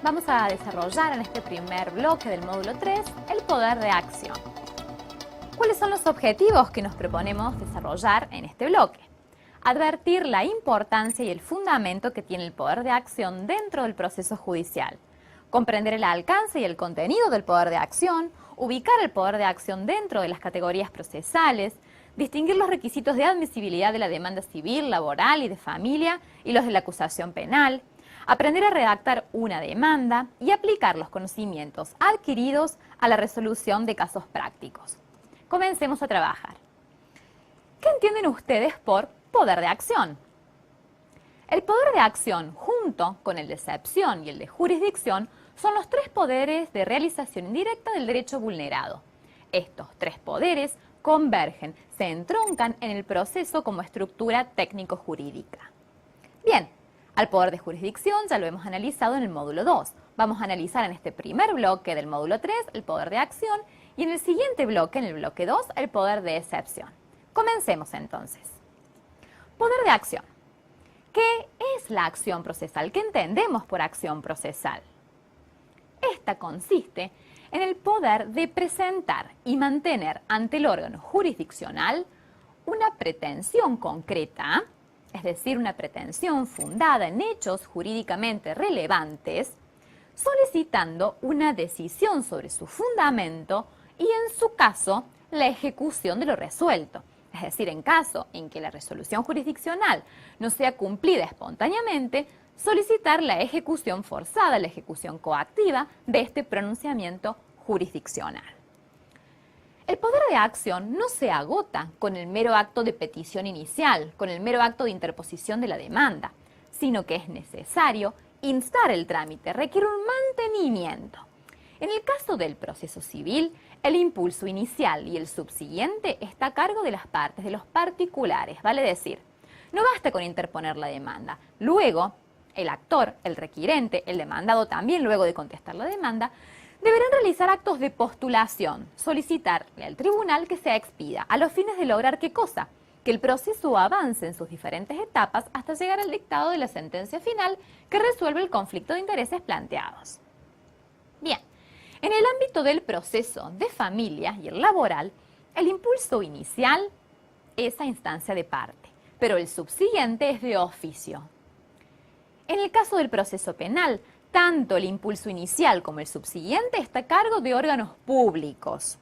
Vamos a desarrollar en este primer bloque del módulo 3 el poder de acción. ¿Cuáles son los objetivos que nos proponemos desarrollar en este bloque? Advertir la importancia y el fundamento que tiene el poder de acción dentro del proceso judicial, comprender el alcance y el contenido del poder de acción, ubicar el poder de acción dentro de las categorías procesales, distinguir los requisitos de admisibilidad de la demanda civil, laboral y de familia y los de la acusación penal, aprender a redactar una demanda y aplicar los conocimientos adquiridos a la resolución de casos prácticos. Comencemos a trabajar. ¿Qué entienden ustedes por poder de acción? El poder de acción, junto con el de excepción y el de jurisdicción, son los tres poderes de realización indirecta del derecho vulnerado. Estos tres poderes convergen, se entroncan en el proceso como estructura técnico-jurídica. Bien, al poder de jurisdicción ya lo hemos analizado en el módulo 2. Vamos a analizar en este primer bloque del módulo 3 el poder de acción y en el siguiente bloque, en el bloque 2, el poder de excepción. Comencemos entonces. Poder de acción. ¿Qué es la acción procesal? ¿Qué entendemos por acción procesal? Esta consiste en el poder de presentar y mantener ante el órgano jurisdiccional una pretensión concreta, es decir, una pretensión fundada en hechos jurídicamente relevantes, solicitando una decisión sobre su fundamento y, en su caso, la ejecución de lo resuelto. Es decir, en caso en que la resolución jurisdiccional no sea cumplida espontáneamente, solicitar la ejecución forzada, la ejecución coactiva de este pronunciamiento jurisdiccional. El poder de acción no se agota con el mero acto de petición inicial, con el mero acto de interposición de la demanda, sino que es necesario instar el trámite, requiere un mantenimiento. En el caso del proceso civil, el impulso inicial y el subsiguiente está a cargo de las partes, de los particulares, vale decir, no basta con interponer la demanda. Luego, el actor, el requirente, el demandado también, luego de contestar la demanda, deberán realizar actos de postulación, solicitarle al tribunal que se expida, a los fines de lograr ¿qué cosa? Que el proceso avance en sus diferentes etapas hasta llegar al dictado de la sentencia final que resuelve el conflicto de intereses planteados. Bien, en el ámbito del proceso de familia y el laboral, el impulso inicial es a instancia de parte, pero el subsiguiente es de oficio. En el caso del proceso penal, tanto el impulso inicial como el subsiguiente está a cargo de órganos públicos.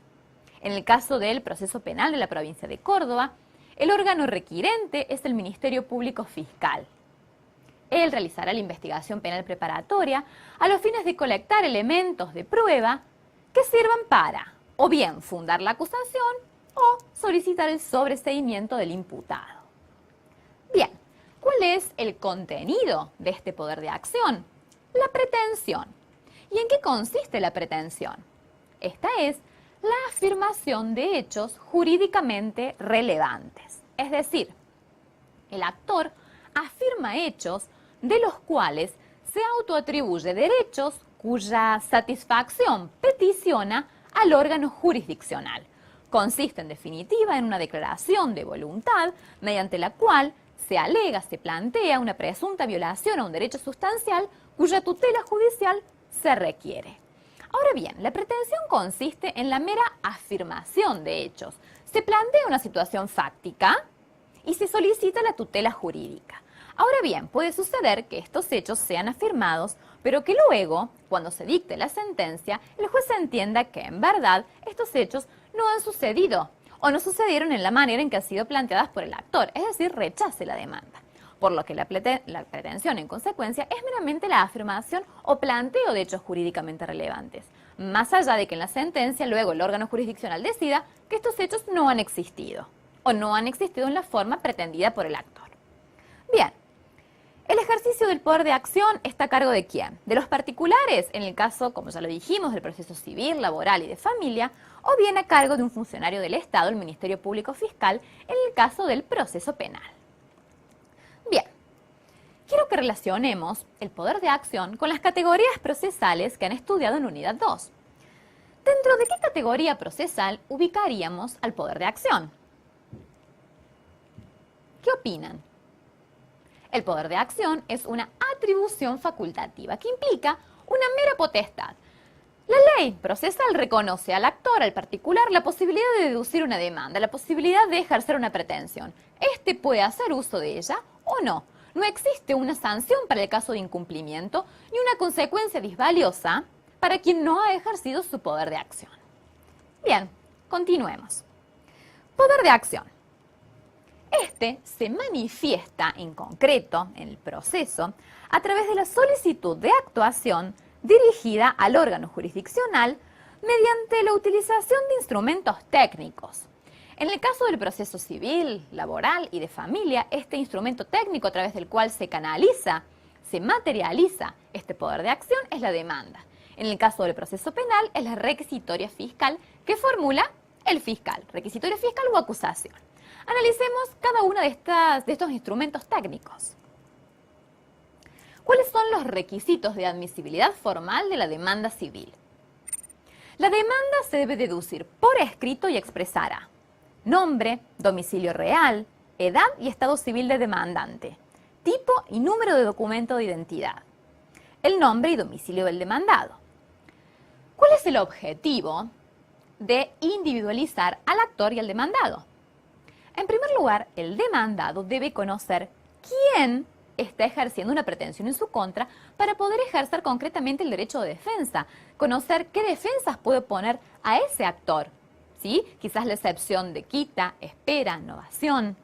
En el caso del proceso penal de la provincia de Córdoba, el órgano requirente es el Ministerio Público Fiscal. Él realizará la investigación penal preparatoria a los fines de colectar elementos de prueba que sirvan para, o bien, fundar la acusación o solicitar el sobreseimiento del imputado. Bien, ¿cuál es el contenido de este poder de acción? La pretensión. ¿Y en qué consiste la pretensión? Esta es la afirmación de hechos jurídicamente relevantes. Es decir, el actor afirma hechos de los cuales se autoatribuye derechos cuya satisfacción peticiona al órgano jurisdiccional. Consiste en definitiva en una declaración de voluntad mediante la cual se alega, se plantea una presunta violación a un derecho sustancial cuya tutela judicial se requiere. Ahora bien, la pretensión consiste en la mera afirmación de hechos. Se plantea una situación fáctica y se solicita la tutela jurídica. Ahora bien, puede suceder que estos hechos sean afirmados, pero que luego, cuando se dicte la sentencia, el juez entienda que en verdad estos hechos no han sucedido o no sucedieron en la manera en que han sido planteadas por el actor, es decir, rechace la demanda. Por lo que la pretensión, en consecuencia, es meramente la afirmación o planteo de hechos jurídicamente relevantes, más allá de que en la sentencia luego el órgano jurisdiccional decida que estos hechos no han existido o no han existido en la forma pretendida por el actor. Bien, el ejercicio del poder de acción está a cargo de ¿quién? De los particulares, en el caso, como ya lo dijimos, del proceso civil, laboral y de familia, o bien a cargo de un funcionario del Estado, el Ministerio Público Fiscal, en el caso del proceso penal. Bien, quiero que relacionemos el poder de acción con las categorías procesales que han estudiado en Unidad 2. ¿Dentro de qué categoría procesal ubicaríamos al poder de acción? ¿Qué opinan? El poder de acción es una atribución facultativa que implica una mera potestad. La ley procesal reconoce al actor, al particular, la posibilidad de deducir una demanda, la posibilidad de ejercer una pretensión. Este puede hacer uso de ella o no. No existe una sanción para el caso de incumplimiento ni una consecuencia disvaliosa para quien no ha ejercido su poder de acción. Bien, continuemos. Poder de acción. Este se manifiesta en concreto en el proceso a través de la solicitud de actuación dirigida al órgano jurisdiccional mediante la utilización de instrumentos técnicos. En el caso del proceso civil, laboral y de familia, este instrumento técnico a través del cual se canaliza, se materializa este poder de acción es la demanda. En el caso del proceso penal es la requisitoria fiscal que formula el fiscal, requisitoria fiscal o acusación. Analicemos cada uno de estos instrumentos técnicos. ¿Cuáles son los requisitos de admisibilidad formal de la demanda civil? La demanda se debe deducir por escrito y expresar a nombre, domicilio real, edad y estado civil de demandante, tipo y número de documento de identidad, el nombre y domicilio del demandado. ¿Cuál es el objetivo de individualizar al actor y al demandado? En primer lugar, el demandado debe conocer quién está ejerciendo una pretensión en su contra para poder ejercer concretamente el derecho de defensa, conocer qué defensas puede poner a ese actor, ¿sí? Quizás la excepción de quita, espera, novación,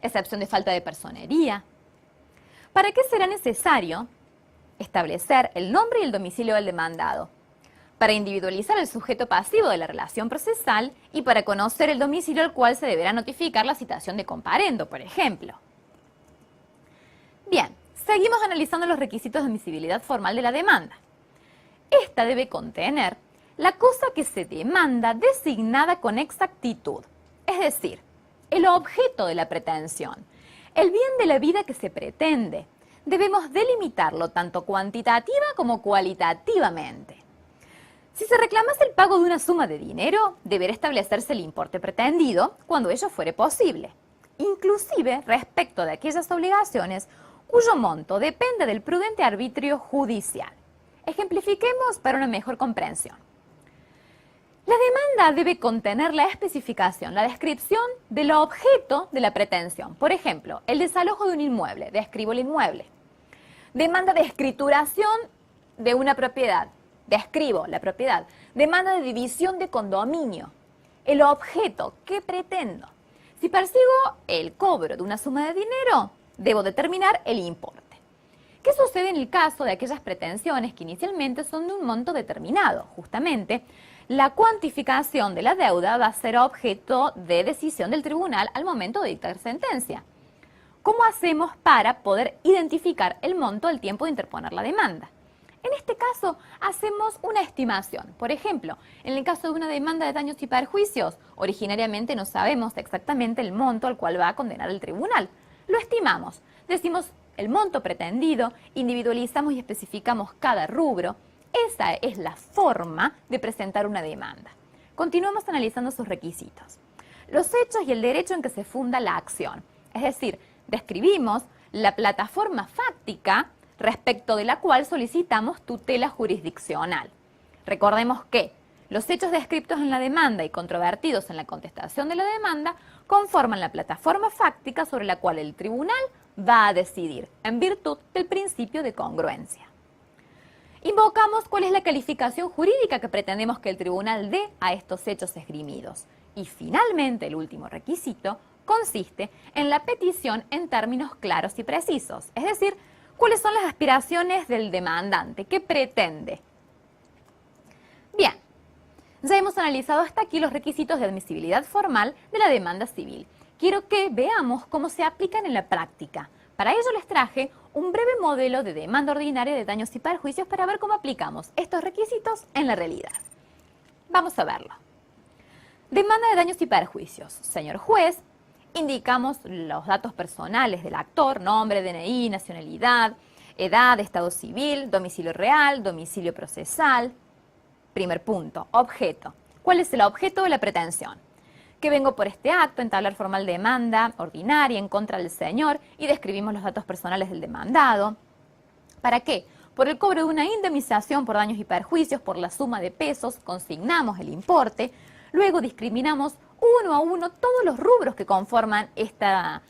excepción de falta de personería. ¿Para qué será necesario establecer el nombre y el domicilio del demandado? Para individualizar el sujeto pasivo de la relación procesal y para conocer el domicilio al cual se deberá notificar la citación de comparendo, por ejemplo. Bien, seguimos analizando los requisitos de admisibilidad formal de la demanda. Esta debe contener la cosa que se demanda designada con exactitud, es decir, el objeto de la pretensión, el bien de la vida que se pretende. Debemos delimitarlo tanto cuantitativa como cualitativamente. Si se reclamase el pago de una suma de dinero, deberá establecerse el importe pretendido cuando ello fuere posible, inclusive respecto de aquellas obligaciones cuyo monto depende del prudente arbitrio judicial. Ejemplifiquemos para una mejor comprensión. La demanda debe contener la especificación, la descripción del objeto de la pretensión. Por ejemplo, el desalojo de un inmueble, describo el inmueble. Demanda de escrituración de una propiedad, describo la propiedad. Demanda de división de condominio, el objeto, ¿qué pretendo? Si persigo el cobro de una suma de dinero, debo determinar el importe. ¿Qué sucede en el caso de aquellas pretensiones que inicialmente son de un monto determinado? Justamente, la cuantificación de la deuda va a ser objeto de decisión del tribunal al momento de dictar sentencia. ¿Cómo hacemos para poder identificar el monto al tiempo de interponer la demanda? En este caso, hacemos una estimación. Por ejemplo, en el caso de una demanda de daños y perjuicios, originariamente no sabemos exactamente el monto al cual va a condenar el tribunal. Lo estimamos, decimos el monto pretendido, individualizamos y especificamos cada rubro. Esa es la forma de presentar una demanda. Continuamos analizando sus requisitos. Los hechos y el derecho en que se funda la acción. Es decir, describimos la plataforma fáctica respecto de la cual solicitamos tutela jurisdiccional. Recordemos que los hechos descritos en la demanda y controvertidos en la contestación de la demanda conforman la plataforma fáctica sobre la cual el tribunal va a decidir, en virtud del principio de congruencia. Invocamos cuál es la calificación jurídica que pretendemos que el tribunal dé a estos hechos esgrimidos. Y finalmente, el último requisito consiste en la petición en términos claros y precisos, es decir, cuáles son las aspiraciones del demandante, qué pretende. Bien, ya hemos analizado hasta aquí los requisitos de admisibilidad formal de la demanda civil. Quiero que veamos cómo se aplican en la práctica. Para ello les traje un breve modelo de demanda ordinaria de daños y perjuicios para ver cómo aplicamos estos requisitos en la realidad. Vamos a verlo. Demanda de daños y perjuicios. Señor juez, indicamos los datos personales del actor, nombre, DNI, nacionalidad, edad, estado civil, domicilio real, domicilio procesal. Primer punto, objeto. ¿Cuál es el objeto de la pretensión? Que vengo por este acto, entablar formal demanda ordinaria en contra del señor y describimos los datos personales del demandado. ¿Para qué? por el cobro de una indemnización por daños y perjuicios por la suma de pesos, consignamos el importe, luego discriminamos uno a uno todos los rubros que conforman esta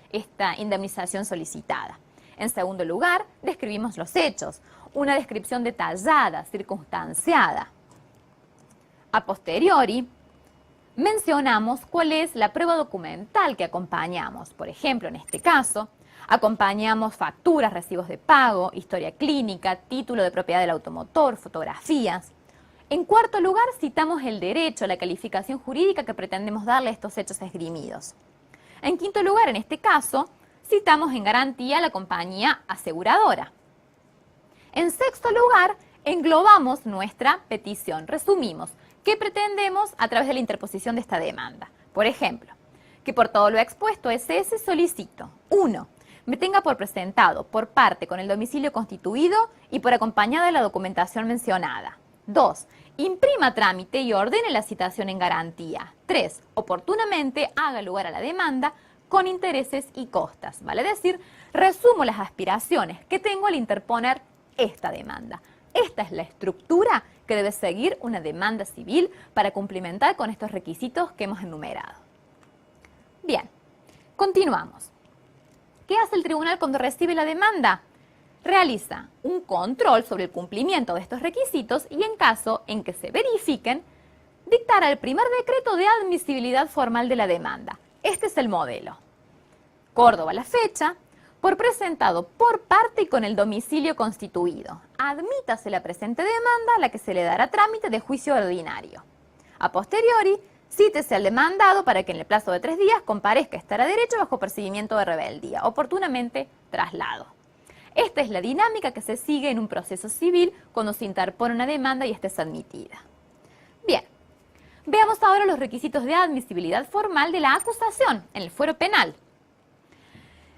indemnización solicitada. En segundo lugar, describimos los hechos, una descripción detallada, circunstanciada. A posteriori, mencionamos cuál es la prueba documental que acompañamos. Por ejemplo, en este caso, acompañamos facturas, recibos de pago, historia clínica, título de propiedad del automotor, fotografías. En cuarto lugar, citamos el derecho, la calificación jurídica que pretendemos darle a estos hechos esgrimidos. En quinto lugar, en este caso, citamos en garantía a la compañía aseguradora. En sexto lugar, englobamos nuestra petición. Resumimos, ¿qué pretendemos a través de la interposición de esta demanda? Por ejemplo, que por todo lo expuesto, SS solicito 1. Me tenga por presentado por parte con el domicilio constituido y por acompañada de la documentación mencionada. 2. Imprima trámite y ordene la citación en garantía. 3. Oportunamente haga lugar a la demanda con intereses y costas. Vale decir, resumo las aspiraciones que tengo al interponer esta demanda. Esta es la estructura que debe seguir una demanda civil para cumplimentar con estos requisitos que hemos enumerado. Bien, continuamos. ¿Qué hace el tribunal cuando recibe la demanda? Realiza un control sobre el cumplimiento de estos requisitos y en caso en que se verifiquen, dictará el primer decreto de admisibilidad formal de la demanda. Este es el modelo. Córdoba la fecha, por presentado por parte y con el domicilio constituido. Admítase la presente demanda a la que se le dará trámite de juicio ordinario. A posteriori, cítese al demandado para que en el plazo de 3 días comparezca a estar a derecho bajo percibimiento de rebeldía, oportunamente traslado. Esta es la dinámica que se sigue en un proceso civil cuando se interpone una demanda y esta es admitida. Bien, veamos ahora los requisitos de admisibilidad formal de la acusación en el fuero penal.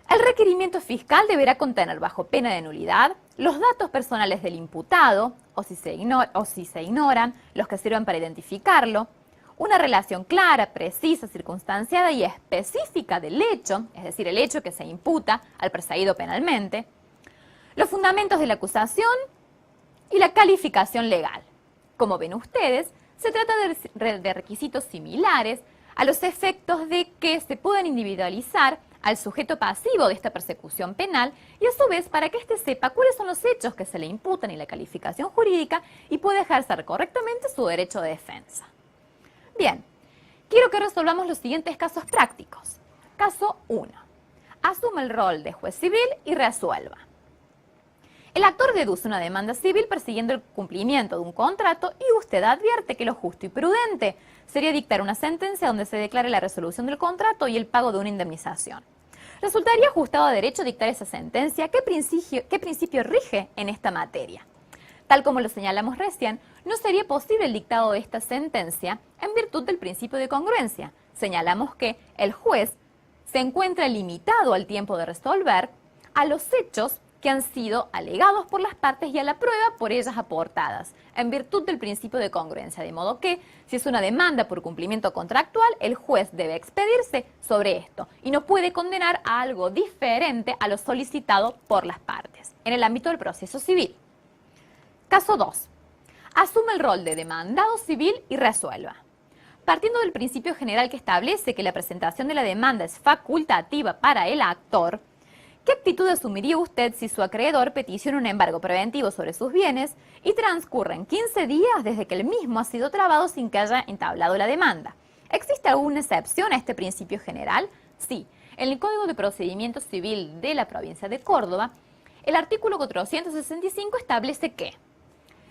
El requerimiento fiscal deberá contener, bajo pena de nulidad, los datos personales del imputado, o si se ignoran, los que sirvan para identificarlo, una relación clara, precisa, circunstanciada y específica del hecho, es decir, el hecho que se imputa al perseguido penalmente, los fundamentos de la acusación y la calificación legal. Como ven ustedes, se trata de requisitos similares a los efectos de que se puedan individualizar al sujeto pasivo de esta persecución penal y a su vez para que éste sepa cuáles son los hechos que se le imputan y la calificación jurídica y pueda ejercer correctamente su derecho de defensa. Bien, quiero que resolvamos los siguientes casos prácticos. Caso 1. Asuma el rol de juez civil y resuelva. El actor deduce una demanda civil persiguiendo el cumplimiento de un contrato y usted advierte que lo justo y prudente sería dictar una sentencia donde se declare la resolución del contrato y el pago de una indemnización. Resultaría ajustado a derecho dictar esa sentencia. ¿Qué principio rige en esta materia? Tal como lo señalamos recién, no sería posible el dictado de esta sentencia en virtud del principio de congruencia. Señalamos que el juez se encuentra limitado al tiempo de resolver a los hechos que han sido alegados por las partes y a la prueba por ellas aportadas, en virtud del principio de congruencia, de modo que, si es una demanda por cumplimiento contractual, el juez debe expedirse sobre esto y no puede condenar a algo diferente a lo solicitado por las partes, en el ámbito del proceso civil. Caso 2. Asume el rol de demandado civil y resuelva. Partiendo del principio general que establece que la presentación de la demanda es facultativa para el actor, ¿qué actitud asumiría usted si su acreedor peticiona un embargo preventivo sobre sus bienes y transcurren 15 días desde que el mismo ha sido trabado sin que haya entablado la demanda? ¿Existe alguna excepción a este principio general? Sí. En el Código de Procedimiento Civil de la provincia de Córdoba, el artículo 465 establece que,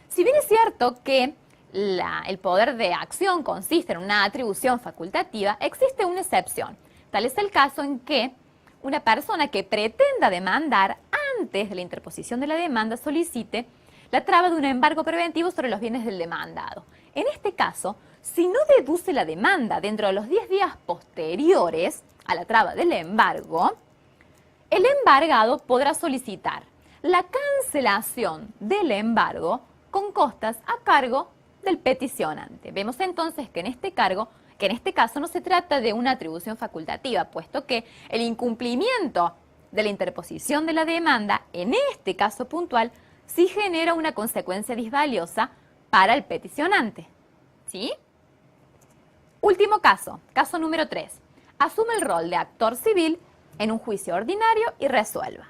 si bien es cierto que el poder de acción consiste en una atribución facultativa, existe una excepción. Tal es el caso en que una persona que pretenda demandar antes de la interposición de la demanda solicite la traba de un embargo preventivo sobre los bienes del demandado. En este caso, si no deduce la demanda dentro de los 10 días posteriores a la traba del embargo, el embargado podrá solicitar la cancelación del embargo con costas a cargo del peticionante. Vemos entonces que en este caso no se trata de una atribución facultativa, puesto que el incumplimiento de la interposición de la demanda, en este caso puntual, si genera una consecuencia disvaliosa para el peticionante. ¿Sí? Último caso, caso número 3. Asume el rol de actor civil en un juicio ordinario y resuelva.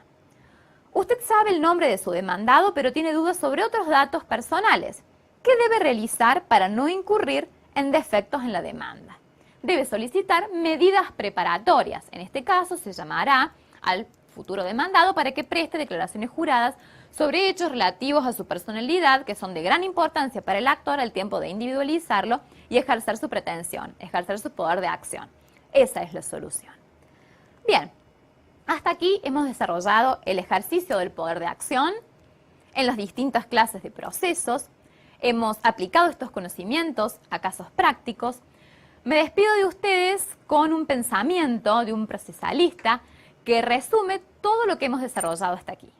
Usted sabe el nombre de su demandado, pero tiene dudas sobre otros datos personales. ¿Qué debe realizar para no incurrir en defectos en la demanda? Debe solicitar medidas preparatorias. En este caso se llamará al futuro demandado para que preste declaraciones juradas sobre hechos relativos a su personalidad que son de gran importancia para el actor al tiempo de individualizarlo y ejercer su pretensión, ejercer su poder de acción. Esa es la solución. Bien, hasta aquí hemos desarrollado el ejercicio del poder de acción en las distintas clases de procesos. Hemos aplicado estos conocimientos a casos prácticos. Me despido de ustedes con un pensamiento de un procesalista que resume todo lo que hemos desarrollado hasta aquí.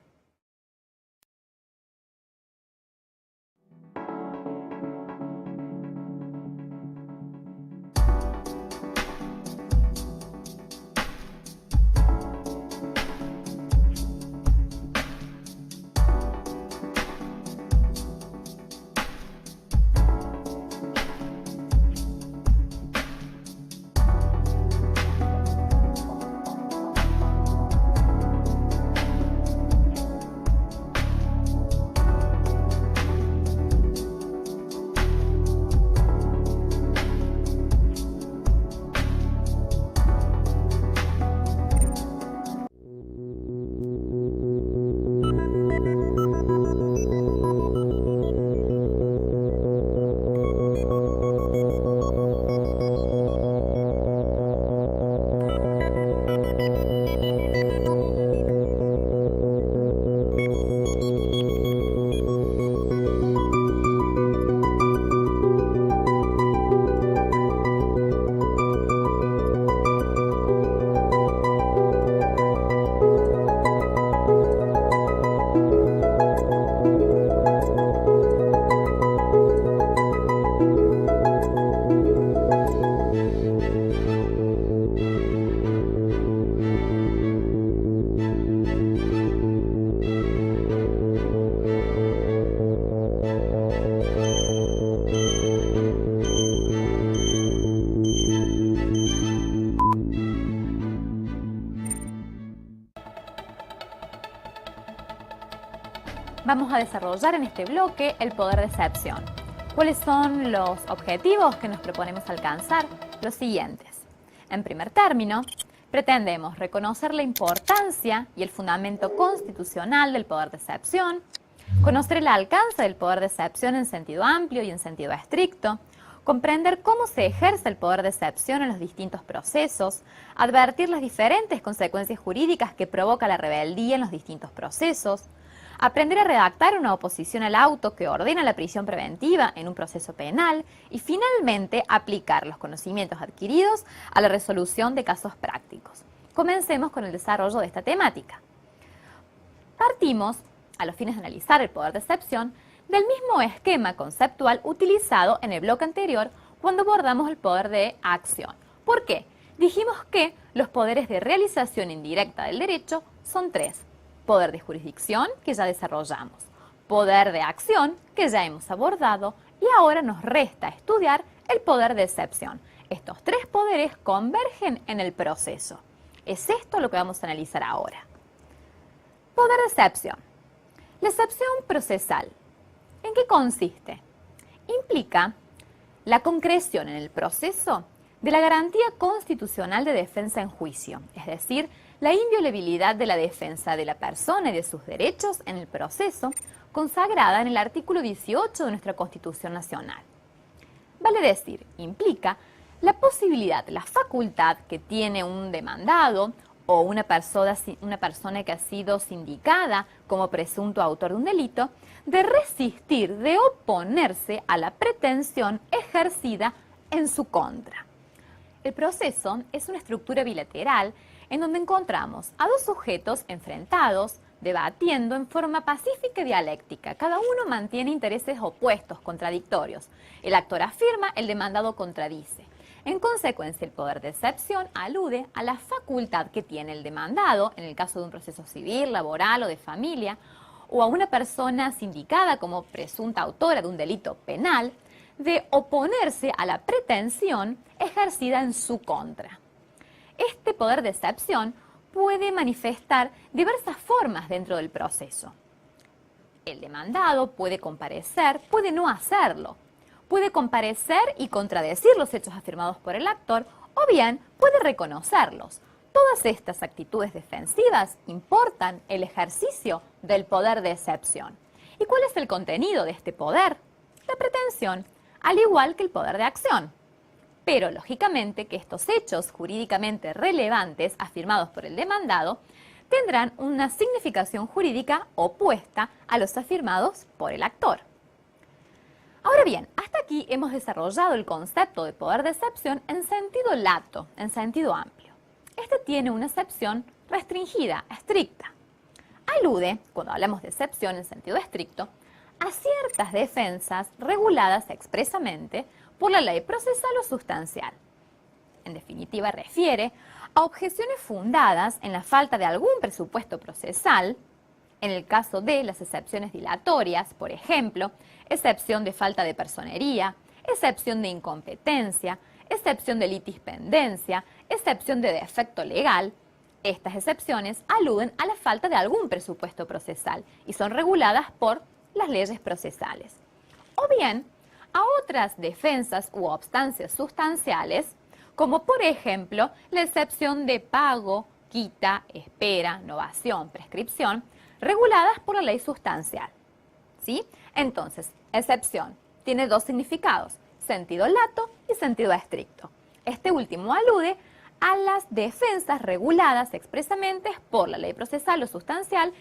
Vamos a desarrollar en este bloque el poder de excepción. ¿Cuáles son los objetivos que nos proponemos alcanzar? Los siguientes. En primer término, pretendemos reconocer la importancia y el fundamento constitucional del poder de excepción, conocer el alcance del poder de excepción en sentido amplio y en sentido estricto, comprender cómo se ejerce el poder de excepción en los distintos procesos, advertir las diferentes consecuencias jurídicas que provoca la rebeldía en los distintos procesos, aprender a redactar una oposición al auto que ordena la prisión preventiva en un proceso penal y finalmente aplicar los conocimientos adquiridos a la resolución de casos prácticos. Comencemos con el desarrollo de esta temática. Partimos, a los fines de analizar el poder de excepción, del mismo esquema conceptual utilizado en el bloque anterior cuando abordamos el poder de acción. ¿Por qué? Dijimos que los poderes de realización indirecta del derecho son tres. Poder de jurisdicción, que ya desarrollamos, poder de acción, que ya hemos abordado, y ahora nos resta estudiar el poder de excepción. Estos tres poderes convergen en el proceso. Es esto lo que vamos a analizar ahora. Poder de excepción. La excepción procesal. ¿En qué consiste? Implica la concreción en el proceso de la garantía constitucional de defensa en juicio, es decir, la inviolabilidad de la defensa de la persona y de sus derechos en el proceso, consagrada en el artículo 18 de nuestra Constitución Nacional. Vale decir, implica la posibilidad, la facultad que tiene un demandado o una persona que ha sido sindicada como presunto autor de un delito, de resistir, de oponerse a la pretensión ejercida en su contra. El proceso es una estructura bilateral en donde encontramos a dos sujetos enfrentados, debatiendo en forma pacífica y dialéctica. Cada uno mantiene intereses opuestos, contradictorios. El actor afirma, el demandado contradice. En consecuencia, el poder de excepción alude a la facultad que tiene el demandado, en el caso de un proceso civil, laboral o de familia, o a una persona sindicada como presunta autora de un delito penal de oponerse a la pretensión ejercida en su contra. Este poder de excepción puede manifestar diversas formas dentro del proceso. El demandado puede comparecer, puede no hacerlo, puede comparecer y contradecir los hechos afirmados por el actor o bien puede reconocerlos. Todas estas actitudes defensivas importan el ejercicio del poder de excepción. ¿Y cuál es el contenido de este poder? La pretensión, al igual que el poder de acción. Pero, lógicamente, que estos hechos jurídicamente relevantes afirmados por el demandado tendrán una significación jurídica opuesta a los afirmados por el actor. Ahora bien, hasta aquí hemos desarrollado el concepto de poder de excepción en sentido lato, en sentido amplio. Este tiene una excepción restringida, estricta. Alude, cuando hablamos de excepción en sentido estricto, a ciertas defensas reguladas expresamente por la ley procesal o sustancial. En definitiva, refiere a objeciones fundadas en la falta de algún presupuesto procesal, en el caso de las excepciones dilatorias, por ejemplo, excepción de falta de personería, excepción de incompetencia, excepción de litispendencia, excepción de defecto legal. Estas excepciones aluden a la falta de algún presupuesto procesal y son reguladas por las leyes procesales. O bien, a otras defensas u obstancias sustanciales, como por ejemplo la excepción de pago, quita, espera, novación, prescripción, reguladas por la ley sustancial. ¿Sí? Entonces, excepción tiene dos significados, sentido lato y sentido estricto. Este último alude a las defensas reguladas expresamente por la ley procesal o sustancial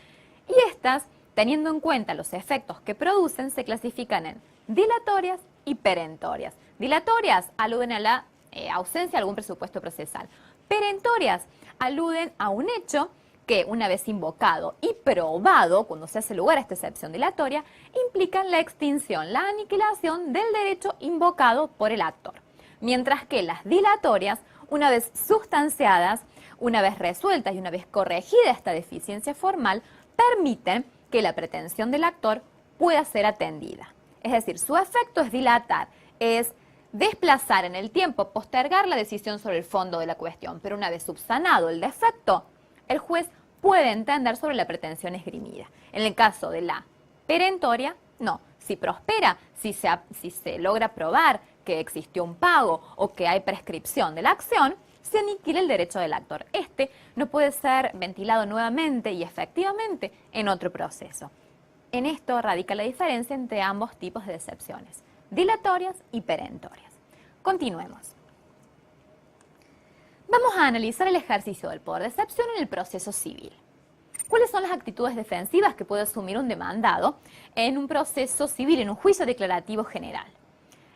y estas, teniendo en cuenta los efectos que producen, se clasifican en dilatorias y perentorias. Dilatorias aluden a la ausencia de algún presupuesto procesal. Perentorias aluden a un hecho que, una vez invocado y probado, cuando se hace lugar a esta excepción dilatoria, implican la extinción, la aniquilación del derecho invocado por el actor. Mientras que las dilatorias, una vez sustanciadas, una vez resueltas y una vez corregida esta deficiencia formal, permiten que la pretensión del actor pueda ser atendida. Es decir, su efecto es dilatar, es desplazar en el tiempo, postergar la decisión sobre el fondo de la cuestión, pero una vez subsanado el defecto, el juez puede entender sobre la pretensión esgrimida. En el caso de la perentoria, no. Si prospera, si se logra probar que existió un pago o que hay prescripción de la acción, se aniquila el derecho del actor. Este no puede ser ventilado nuevamente y efectivamente en otro proceso. En esto radica la diferencia entre ambos tipos de excepciones, dilatorias y perentorias. Continuemos. Vamos a analizar el ejercicio del poder de excepción en el proceso civil. ¿Cuáles son las actitudes defensivas que puede asumir un demandado en un proceso civil, en un juicio declarativo general?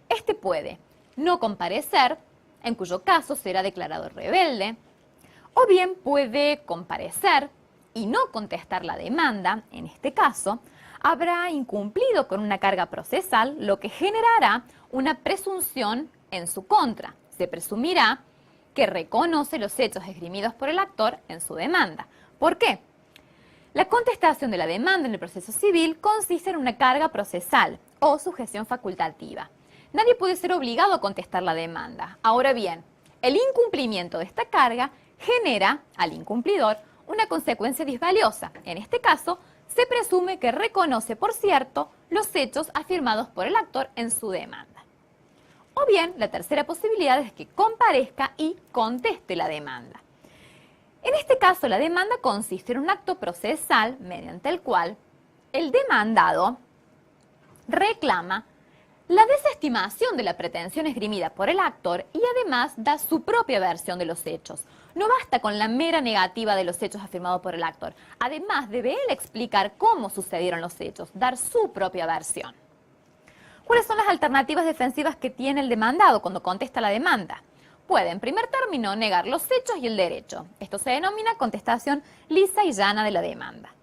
Este puede no comparecer, en cuyo caso será declarado rebelde, o bien puede comparecer y no contestar la demanda. En este caso, habrá incumplido con una carga procesal, lo que generará una presunción en su contra. Se presumirá que reconoce los hechos esgrimidos por el actor en su demanda. ¿Por qué? La contestación de la demanda en el proceso civil consiste en una carga procesal o sujeción facultativa. Nadie puede ser obligado a contestar la demanda. Ahora bien, el incumplimiento de esta carga genera al incumplidor una consecuencia disvaliosa. En este caso, se presume que reconoce, por cierto, los hechos afirmados por el actor en su demanda. O bien, la tercera posibilidad es que comparezca y conteste la demanda. En este caso, la demanda consiste en un acto procesal mediante el cual el demandado reclama la desestimación de la pretensión esgrimida por el actor y además da su propia versión de los hechos. No basta con la mera negativa de los hechos afirmados por el actor. Además, debe él explicar cómo sucedieron los hechos, dar su propia versión. ¿Cuáles son las alternativas defensivas que tiene el demandado cuando contesta la demanda? Puede, en primer término, negar los hechos y el derecho. Esto se denomina contestación lisa y llana de la demanda.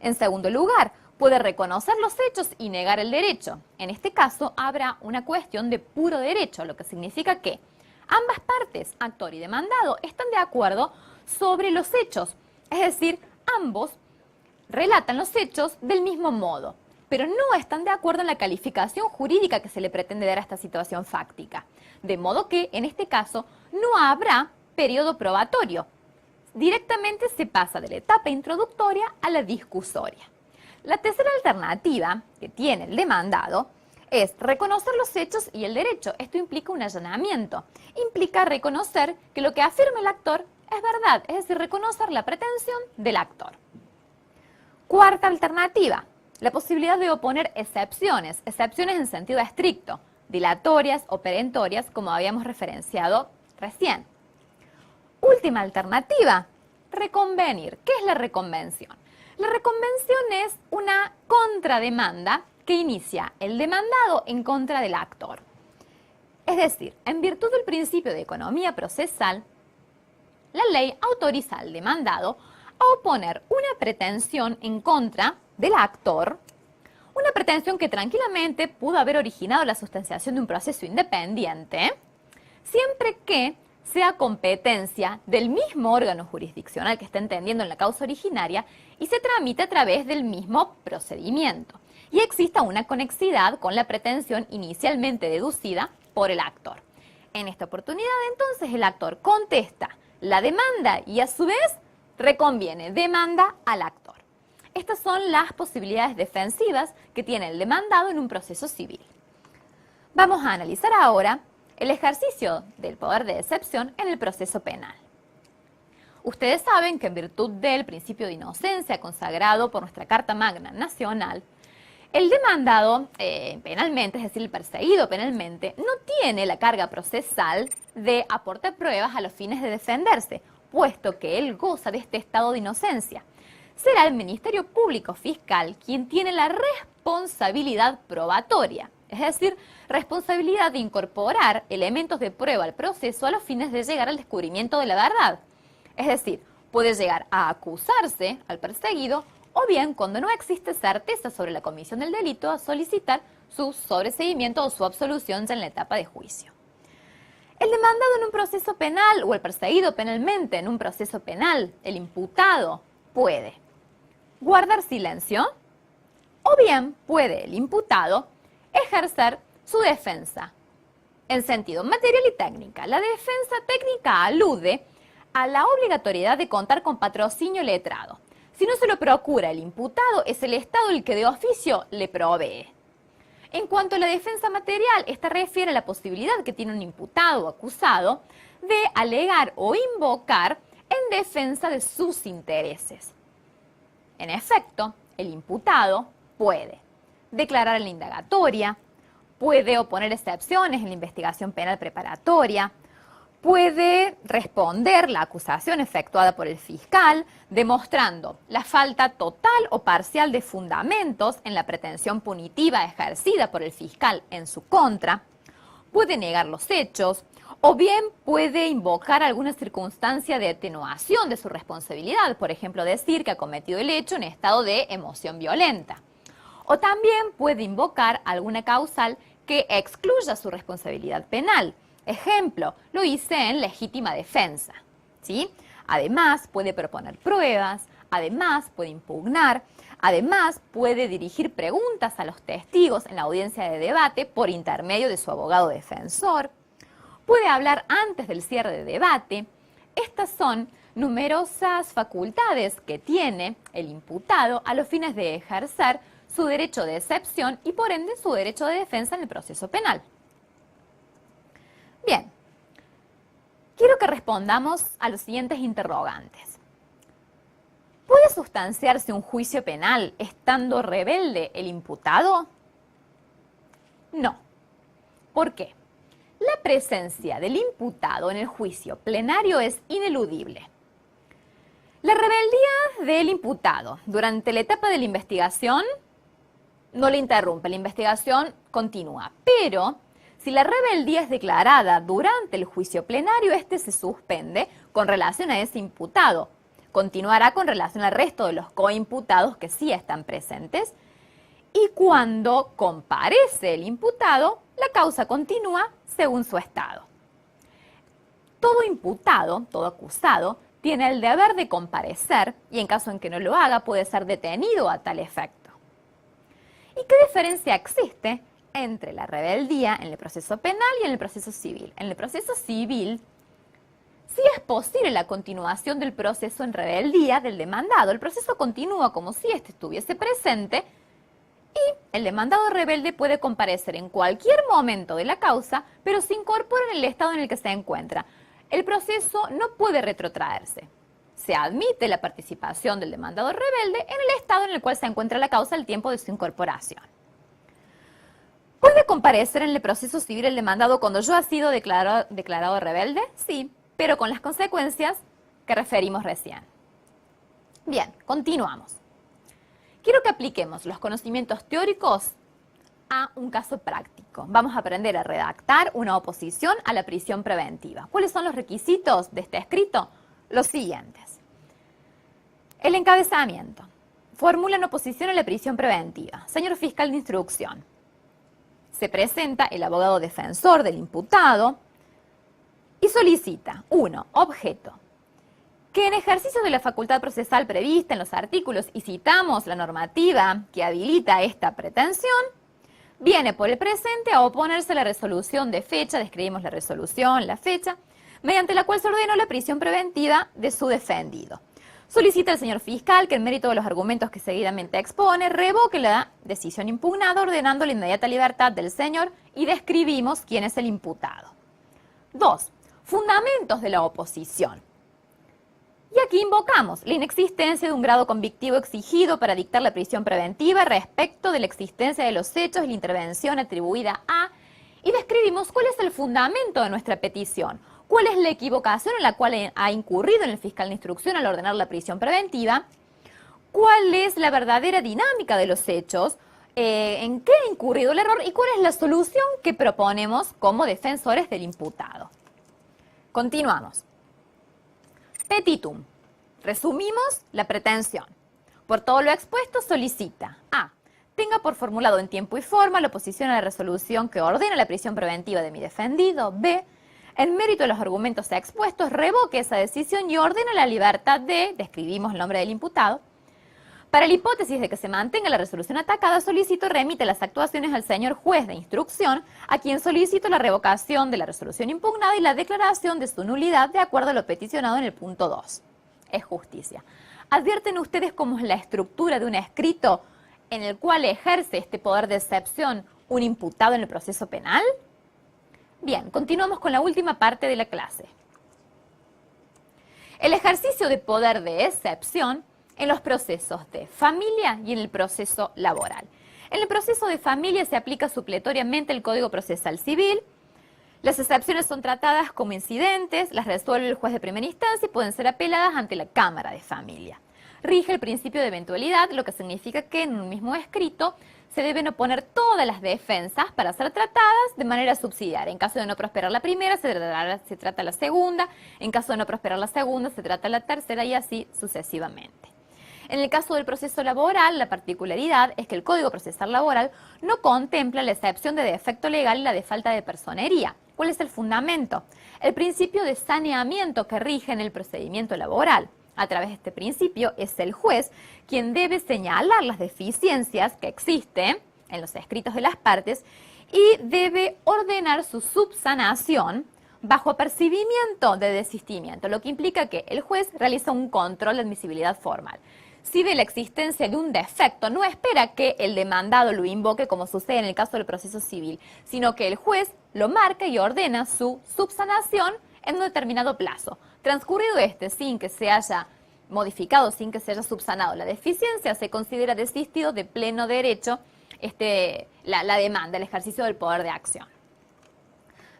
En segundo lugar, puede reconocer los hechos y negar el derecho. En este caso, habrá una cuestión de puro derecho, lo que significa que ambas partes, actor y demandado, están de acuerdo sobre los hechos. Es decir, ambos relatan los hechos del mismo modo, pero no están de acuerdo en la calificación jurídica que se le pretende dar a esta situación fáctica. De modo que, en este caso, no habrá periodo probatorio. Directamente se pasa de la etapa introductoria a la discusoria. La tercera alternativa que tiene el demandado es reconocer los hechos y el derecho. Esto implica un allanamiento. Implica reconocer que lo que afirma el actor es verdad, es decir, reconocer la pretensión del actor. Cuarta alternativa, la posibilidad de oponer excepciones en sentido estricto, dilatorias o perentorias, como habíamos referenciado recién. Última alternativa, reconvenir. ¿Qué es la reconvención? La reconvención es una contrademanda que inicia el demandado en contra del actor. Es decir, en virtud del principio de economía procesal, la ley autoriza al demandado a oponer una pretensión en contra del actor, una pretensión que tranquilamente pudo haber originado la sustanciación de un proceso independiente, siempre que sea competencia del mismo órgano jurisdiccional que está entendiendo en la causa originaria y se tramite a través del mismo procedimiento y exista una conexidad con la pretensión inicialmente deducida por el actor. En esta oportunidad, entonces, el actor contesta la demanda y a su vez reconviene, demanda al actor. Estas son las posibilidades defensivas que tiene el demandado en un proceso civil. Vamos a analizar ahora el ejercicio del poder de excepción en el proceso penal. Ustedes saben que en virtud del principio de inocencia consagrado por nuestra Carta Magna Nacional, el demandado penalmente, es decir, el perseguido penalmente, no tiene la carga procesal de aportar pruebas a los fines de defenderse, puesto que él goza de este estado de inocencia. Será el Ministerio Público Fiscal quien tiene la responsabilidad probatoria, es decir, responsabilidad de incorporar elementos de prueba al proceso a los fines de llegar al descubrimiento de la verdad. Es decir, puede llegar a acusarse al perseguido o bien, cuando no existe certeza sobre la comisión del delito, a solicitar su sobreseimiento o su absolución ya en la etapa de juicio. El demandado en un proceso penal o el perseguido penalmente en un proceso penal, el imputado, puede guardar silencio o bien puede el imputado ejercer su defensa en sentido material y técnica. La defensa técnica alude a la obligatoriedad de contar con patrocinio letrado. Si no se lo procura el imputado, es el Estado el que de oficio le provee. En cuanto a la defensa material, esta refiere a la posibilidad que tiene un imputado o acusado de alegar o invocar en defensa de sus intereses. En efecto, el imputado puede declarar en la indagatoria, puede oponer excepciones en la investigación penal preparatoria, puede responder la acusación efectuada por el fiscal, demostrando la falta total o parcial de fundamentos en la pretensión punitiva ejercida por el fiscal en su contra, puede negar los hechos, o bien puede invocar alguna circunstancia de atenuación de su responsabilidad, por ejemplo, decir que ha cometido el hecho en estado de emoción violenta. O también puede invocar alguna causal que excluya su responsabilidad penal. Ejemplo, lo hice en legítima defensa, ¿sí? Además, puede proponer pruebas, además puede impugnar, además puede dirigir preguntas a los testigos en la audiencia de debate por intermedio de su abogado defensor, puede hablar antes del cierre de debate. Estas son numerosas facultades que tiene el imputado a los fines de ejercer su derecho de excepción y por ende su derecho de defensa en el proceso penal. Bien, quiero que respondamos a los siguientes interrogantes. ¿Puede sustanciarse un juicio penal estando rebelde el imputado? No. ¿Por qué? La presencia del imputado en el juicio plenario es ineludible. La rebeldía del imputado durante la etapa de la investigación no le interrumpe, la investigación continúa, pero si la rebeldía es declarada durante el juicio plenario, este se suspende con relación a ese imputado. Continuará con relación al resto de los coimputados que sí están presentes. Y cuando comparece el imputado, la causa continúa según su estado. Todo imputado, todo acusado, tiene el deber de comparecer y en caso en que no lo haga puede ser detenido a tal efecto. ¿Y qué diferencia existe entre la rebeldía en el proceso penal y en el proceso civil? En el proceso civil, sí es posible la continuación del proceso en rebeldía del demandado. El proceso continúa como si éste estuviese presente y el demandado rebelde puede comparecer en cualquier momento de la causa, pero se incorpora en el estado en el que se encuentra. El proceso no puede retrotraerse. Se admite la participación del demandado rebelde en el estado en el cual se encuentra la causa al tiempo de su incorporación. ¿Puede comparecer en el proceso civil el demandado cuando ya ha sido declarado rebelde? Sí, pero con las consecuencias que referimos recién. Bien, continuamos. Quiero que apliquemos los conocimientos teóricos a un caso práctico. Vamos a aprender a redactar una oposición a la prisión preventiva. ¿Cuáles son los requisitos de este escrito? Los siguientes. El encabezamiento. Formulan oposición a la prisión preventiva. Señor fiscal de instrucción. Se presenta el abogado defensor del imputado y solicita 1. Objeto. Que en ejercicio de la facultad procesal prevista en los artículos, y citamos la normativa que habilita esta pretensión, viene por el presente a oponerse a la resolución de fecha, describimos la resolución, la fecha, mediante la cual se ordenó la prisión preventiva de su defendido. Solicita al señor fiscal que en mérito de los argumentos que seguidamente expone, revoque la decisión impugnada ordenando la inmediata libertad del señor y describimos quién es el imputado. 2. Fundamentos de la oposición. Y aquí invocamos la inexistencia de un grado convictivo exigido para dictar la prisión preventiva respecto de la existencia de los hechos y la intervención atribuida a, y describimos cuál es el fundamento de nuestra petición, cuál es la equivocación en la cual ha incurrido en el fiscal de instrucción al ordenar la prisión preventiva, cuál es la verdadera dinámica de los hechos, en qué ha incurrido el error y cuál es la solución que proponemos como defensores del imputado. Continuamos. Petitum. Resumimos la pretensión. Por todo lo expuesto solicita a. Tenga por formulado en tiempo y forma la oposición a la resolución que ordena la prisión preventiva de mi defendido. B. En mérito de los argumentos expuestos, revoque esa decisión y ordena la libertad de, describimos el nombre del imputado. Para la hipótesis de que se mantenga la resolución atacada, solicito remite las actuaciones al señor juez de instrucción, a quien solicito la revocación de la resolución impugnada y la declaración de su nulidad de acuerdo a lo peticionado en el punto 2. Es justicia. ¿Advierten ustedes cómo es la estructura de un escrito en el cual ejerce este poder de excepción un imputado en el proceso penal? Bien, continuamos con la última parte de la clase. El ejercicio de poder de excepción en los procesos de familia y en el proceso laboral. En el proceso de familia se aplica supletoriamente el Código Procesal Civil. Las excepciones son tratadas como incidentes, las resuelve el juez de primera instancia y pueden ser apeladas ante la Cámara de Familia. Rige el principio de eventualidad, lo que significa que en un mismo escrito se deben oponer todas las defensas para ser tratadas de manera subsidiaria. En caso de no prosperar la primera, se trata la segunda. En caso de no prosperar la segunda, se trata la tercera y así sucesivamente. En el caso del proceso laboral, la particularidad es que el Código Procesal Laboral no contempla la excepción de defecto legal y la de falta de personería. ¿Cuál es el fundamento? El principio de saneamiento que rige en el procedimiento laboral. A través de este principio es el juez quien debe señalar las deficiencias que existen en los escritos de las partes y debe ordenar su subsanación bajo apercibimiento de desistimiento, lo que implica que el juez realiza un control de admisibilidad formal. Si ve la existencia de un defecto, no espera que el demandado lo invoque como sucede en el caso del proceso civil, sino que el juez lo marca y ordena su subsanación en un determinado plazo. Transcurrido este sin que se haya modificado, sin que se haya subsanado la deficiencia, se considera desistido de pleno derecho la demanda, el ejercicio del poder de acción.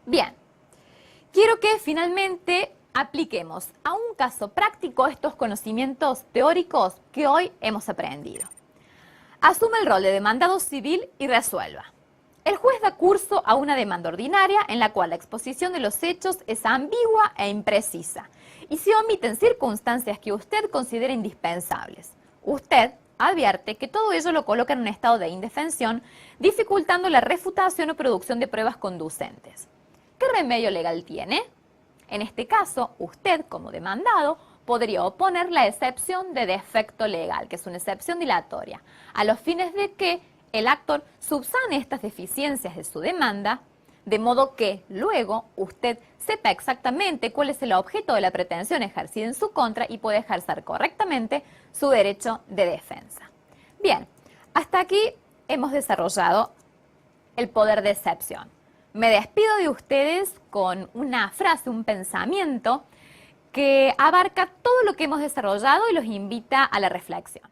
Bien, quiero que finalmente apliquemos a un caso práctico estos conocimientos teóricos que hoy hemos aprendido. Asume el rol de demandado civil y resuelva. El juez da curso a una demanda ordinaria en la cual la exposición de los hechos es ambigua e imprecisa y se omiten circunstancias que usted considera indispensables. Usted advierte que todo ello lo coloca en un estado de indefensión, dificultando la refutación o producción de pruebas conducentes. ¿Qué remedio legal tiene? En este caso, usted, como demandado, podría oponer la excepción de defecto legal, que es una excepción dilatoria, a los fines de que el actor subsane estas deficiencias de su demanda, de modo que luego usted sepa exactamente cuál es el objeto de la pretensión ejercida en su contra y puede ejercer correctamente su derecho de defensa. Bien, hasta aquí hemos desarrollado el poder de excepción. Me despido de ustedes con una frase, un pensamiento que abarca todo lo que hemos desarrollado y los invita a la reflexión.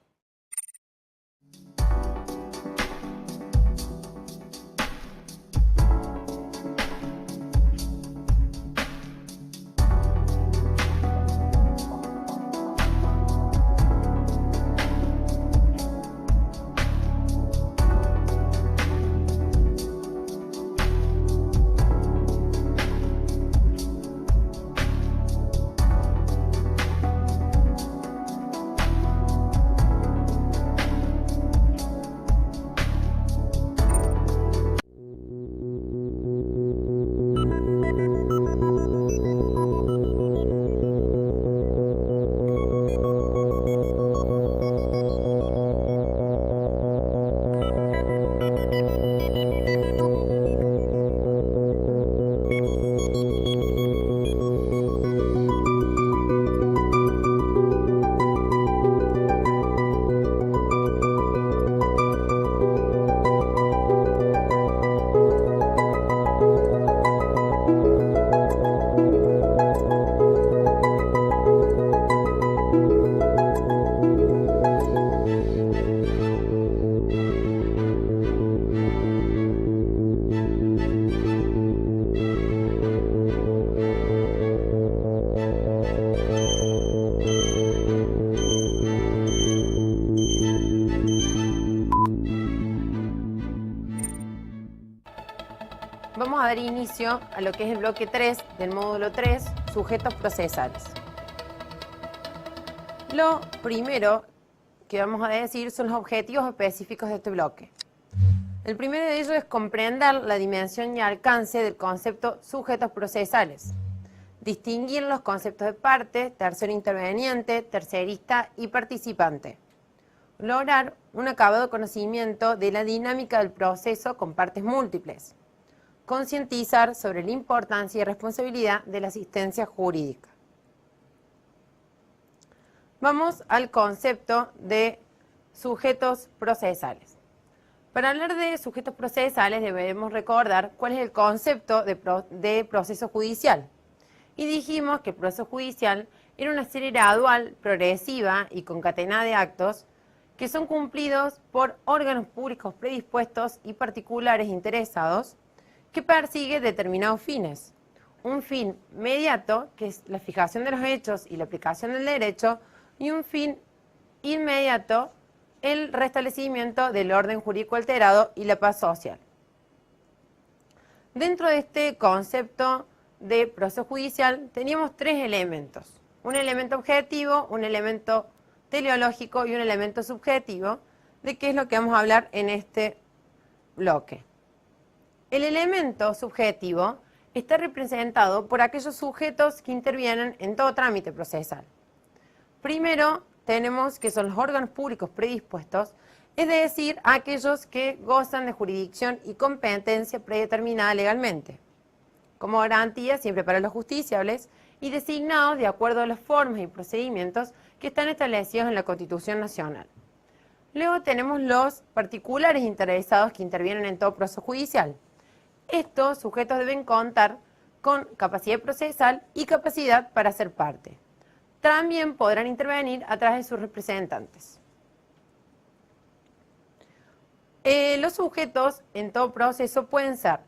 Vamos a dar inicio a lo que es el bloque 3 del módulo 3, sujetos procesales. Lo primero que vamos a decir son los objetivos específicos de este bloque. El primero de ellos es comprender la dimensión y alcance del concepto sujetos procesales, distinguir los conceptos de parte, tercero interveniente, tercerista y participante, lograr un acabado conocimiento de la dinámica del proceso con partes múltiples, concientizar sobre la importancia y responsabilidad de la asistencia jurídica. Vamos al concepto de sujetos procesales. Para hablar de sujetos procesales debemos recordar cuál es el concepto de proceso judicial. Y dijimos que el proceso judicial era una serie gradual, progresiva y concatenada de actos que son cumplidos por órganos públicos predispuestos y particulares interesados que persigue determinados fines. Un fin mediato, que es la fijación de los hechos y la aplicación del derecho, y un fin inmediato, el restablecimiento del orden jurídico alterado y la paz social. Dentro de este concepto de proceso judicial teníamos tres elementos: un elemento objetivo, un elemento teleológico y un elemento subjetivo, de qué es lo que vamos a hablar en este bloque. El elemento subjetivo está representado por aquellos sujetos que intervienen en todo trámite procesal. Primero tenemos que son los órganos públicos predispuestos, es decir, aquellos que gozan de jurisdicción y competencia predeterminada legalmente, como garantía siempre para los justiciables y designados de acuerdo a las formas y procedimientos que están establecidos en la Constitución Nacional. Luego tenemos los particulares interesados que intervienen en todo proceso judicial. Estos sujetos deben contar con capacidad procesal y capacidad para ser parte. También podrán intervenir a través de sus representantes. Los sujetos en todo proceso pueden ser,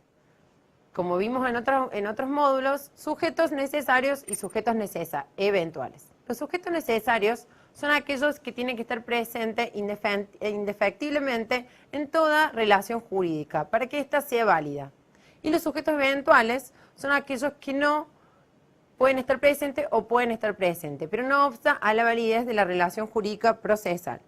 como vimos en otros módulos, sujetos necesarios y sujetos eventuales. Los sujetos necesarios son aquellos que tienen que estar presentes indefectiblemente en toda relación jurídica para que ésta sea válida. Y los sujetos eventuales son aquellos que no pueden estar presentes o pueden estar presentes, pero no obsta a la validez de la relación jurídica procesal.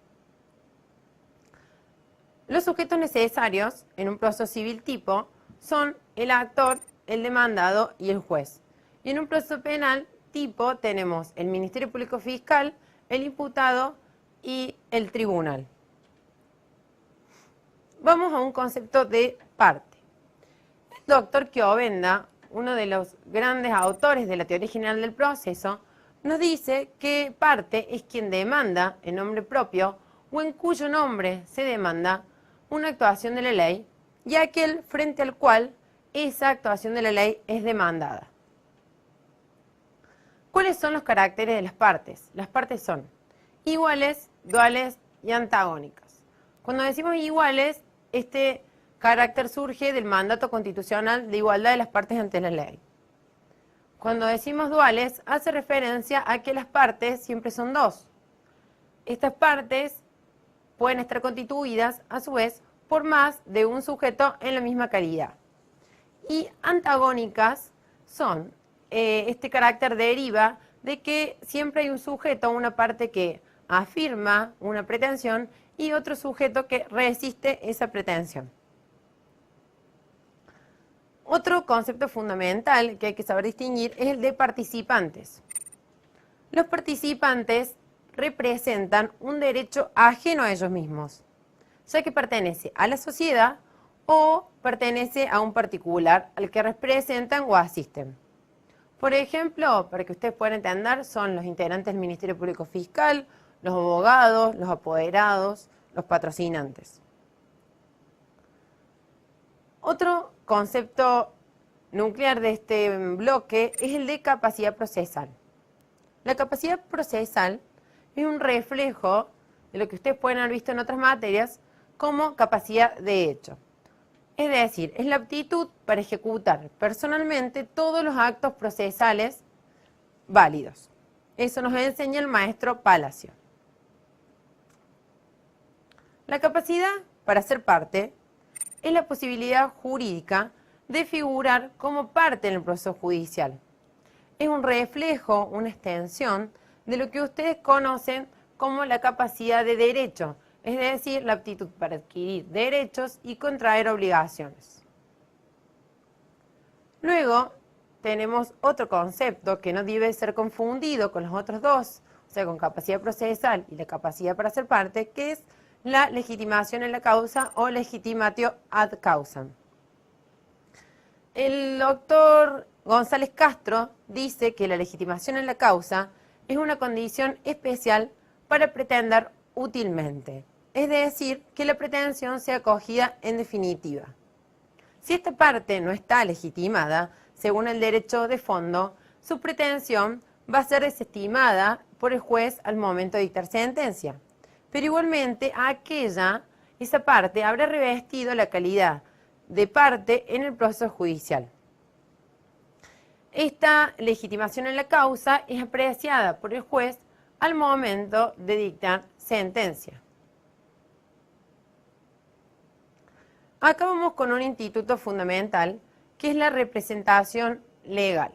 Los sujetos necesarios en un proceso civil tipo son el actor, el demandado y el juez. Y en un proceso penal tipo tenemos el Ministerio Público Fiscal, el imputado y el tribunal. Vamos a un concepto de parte. El doctor Chiovenda, uno de los grandes autores de la teoría general del proceso, nos dice que parte es quien demanda en nombre propio o en cuyo nombre se demanda una actuación de la ley y aquel frente al cual esa actuación de la ley es demandada. ¿Cuáles son los caracteres de las partes? Las partes son iguales, duales y antagónicas. Cuando decimos iguales, este carácter surge del mandato constitucional de igualdad de las partes ante la ley. Cuando decimos duales, hace referencia a que las partes siempre son dos. Estas partes pueden estar constituidas, a su vez, por más de un sujeto en la misma calidad. Y antagónicas son, este carácter deriva de que siempre hay un sujeto, una parte que afirma una pretensión y otro sujeto que resiste esa pretensión. Otro concepto fundamental que hay que saber distinguir es el de participantes. Los participantes representan un derecho ajeno a ellos mismos, ya que pertenece a la sociedad o pertenece a un particular al que representan o asisten. Por ejemplo, para que ustedes puedan entender, son los integrantes del Ministerio Público Fiscal, los abogados, los apoderados, los patrocinantes. Otro concepto nuclear de este bloque es el de capacidad procesal. La capacidad procesal es un reflejo de lo que ustedes pueden haber visto en otras materias como capacidad de hecho. Es decir, es la aptitud para ejecutar personalmente todos los actos procesales válidos. Eso nos enseña el maestro Palacio. La capacidad para ser parte es la posibilidad jurídica de figurar como parte en el proceso judicial. Es un reflejo, una extensión de lo que ustedes conocen como la capacidad de derecho, es decir, la aptitud para adquirir derechos y contraer obligaciones. Luego tenemos otro concepto que no debe ser confundido con los otros dos, o sea, con capacidad procesal y la capacidad para ser parte, que es la legitimación en la causa o legitimatio ad causam. El doctor González Castro dice que la legitimación en la causa es una condición especial para pretender útilmente, es decir, que la pretensión sea acogida en definitiva. Si esta parte no está legitimada, según el derecho de fondo, su pretensión va a ser desestimada por el juez al momento de dictar sentencia. Pero igualmente esa parte habrá revestido la calidad de parte en el proceso judicial. Esta legitimación en la causa es apreciada por el juez al momento de dictar sentencia. Acá vamos con un instituto fundamental que es la representación legal.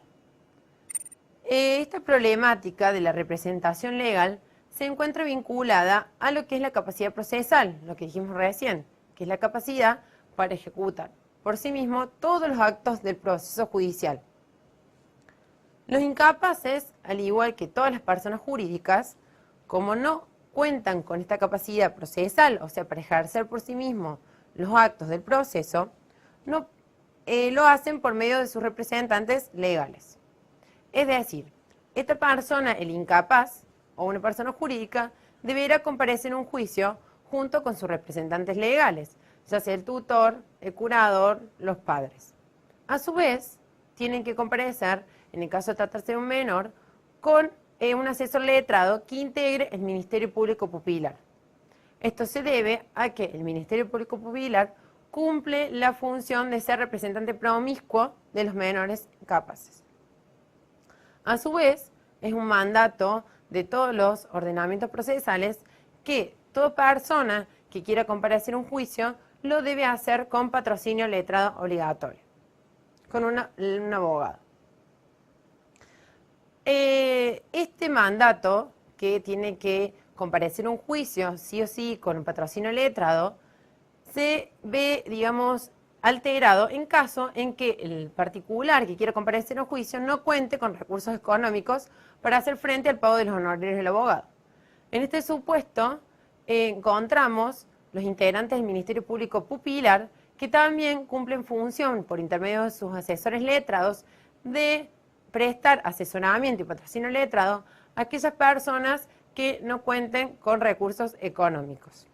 Esta problemática de la representación legal se encuentra vinculada a lo que es la capacidad procesal, lo que dijimos recién, que es la capacidad para ejecutar por sí mismo todos los actos del proceso judicial. Los incapaces, al igual que todas las personas jurídicas, como no cuentan con esta capacidad procesal, o sea, para ejercer por sí mismos los actos del proceso, no lo hacen por medio de sus representantes legales. Es decir, esta persona, el incapaz, o una persona jurídica, deberá comparecer en un juicio junto con sus representantes legales, ya sea el tutor, el curador, los padres. A su vez, tienen que comparecer, en el caso de tratarse de un menor, con un asesor letrado que integre el Ministerio Público Pupilar. Esto se debe a que el Ministerio Público Pupilar cumple la función de ser representante promiscuo de los menores incapaces. A su vez, es un mandato de todos los ordenamientos procesales que toda persona que quiera comparecer en un juicio lo debe hacer con patrocinio letrado obligatorio, con un abogado. Este mandato, que tiene que comparecer en un juicio, sí o sí, con un patrocinio letrado, se ve, digamos, alterado en caso en que el particular que quiera comparecer en un juicio no cuente con recursos económicos para hacer frente al pago de los honorarios del abogado. En este supuesto encontramos los integrantes del Ministerio Público Pupilar que también cumplen función por intermedio de sus asesores letrados de prestar asesoramiento y patrocinio letrado a aquellas personas que no cuenten con recursos económicos.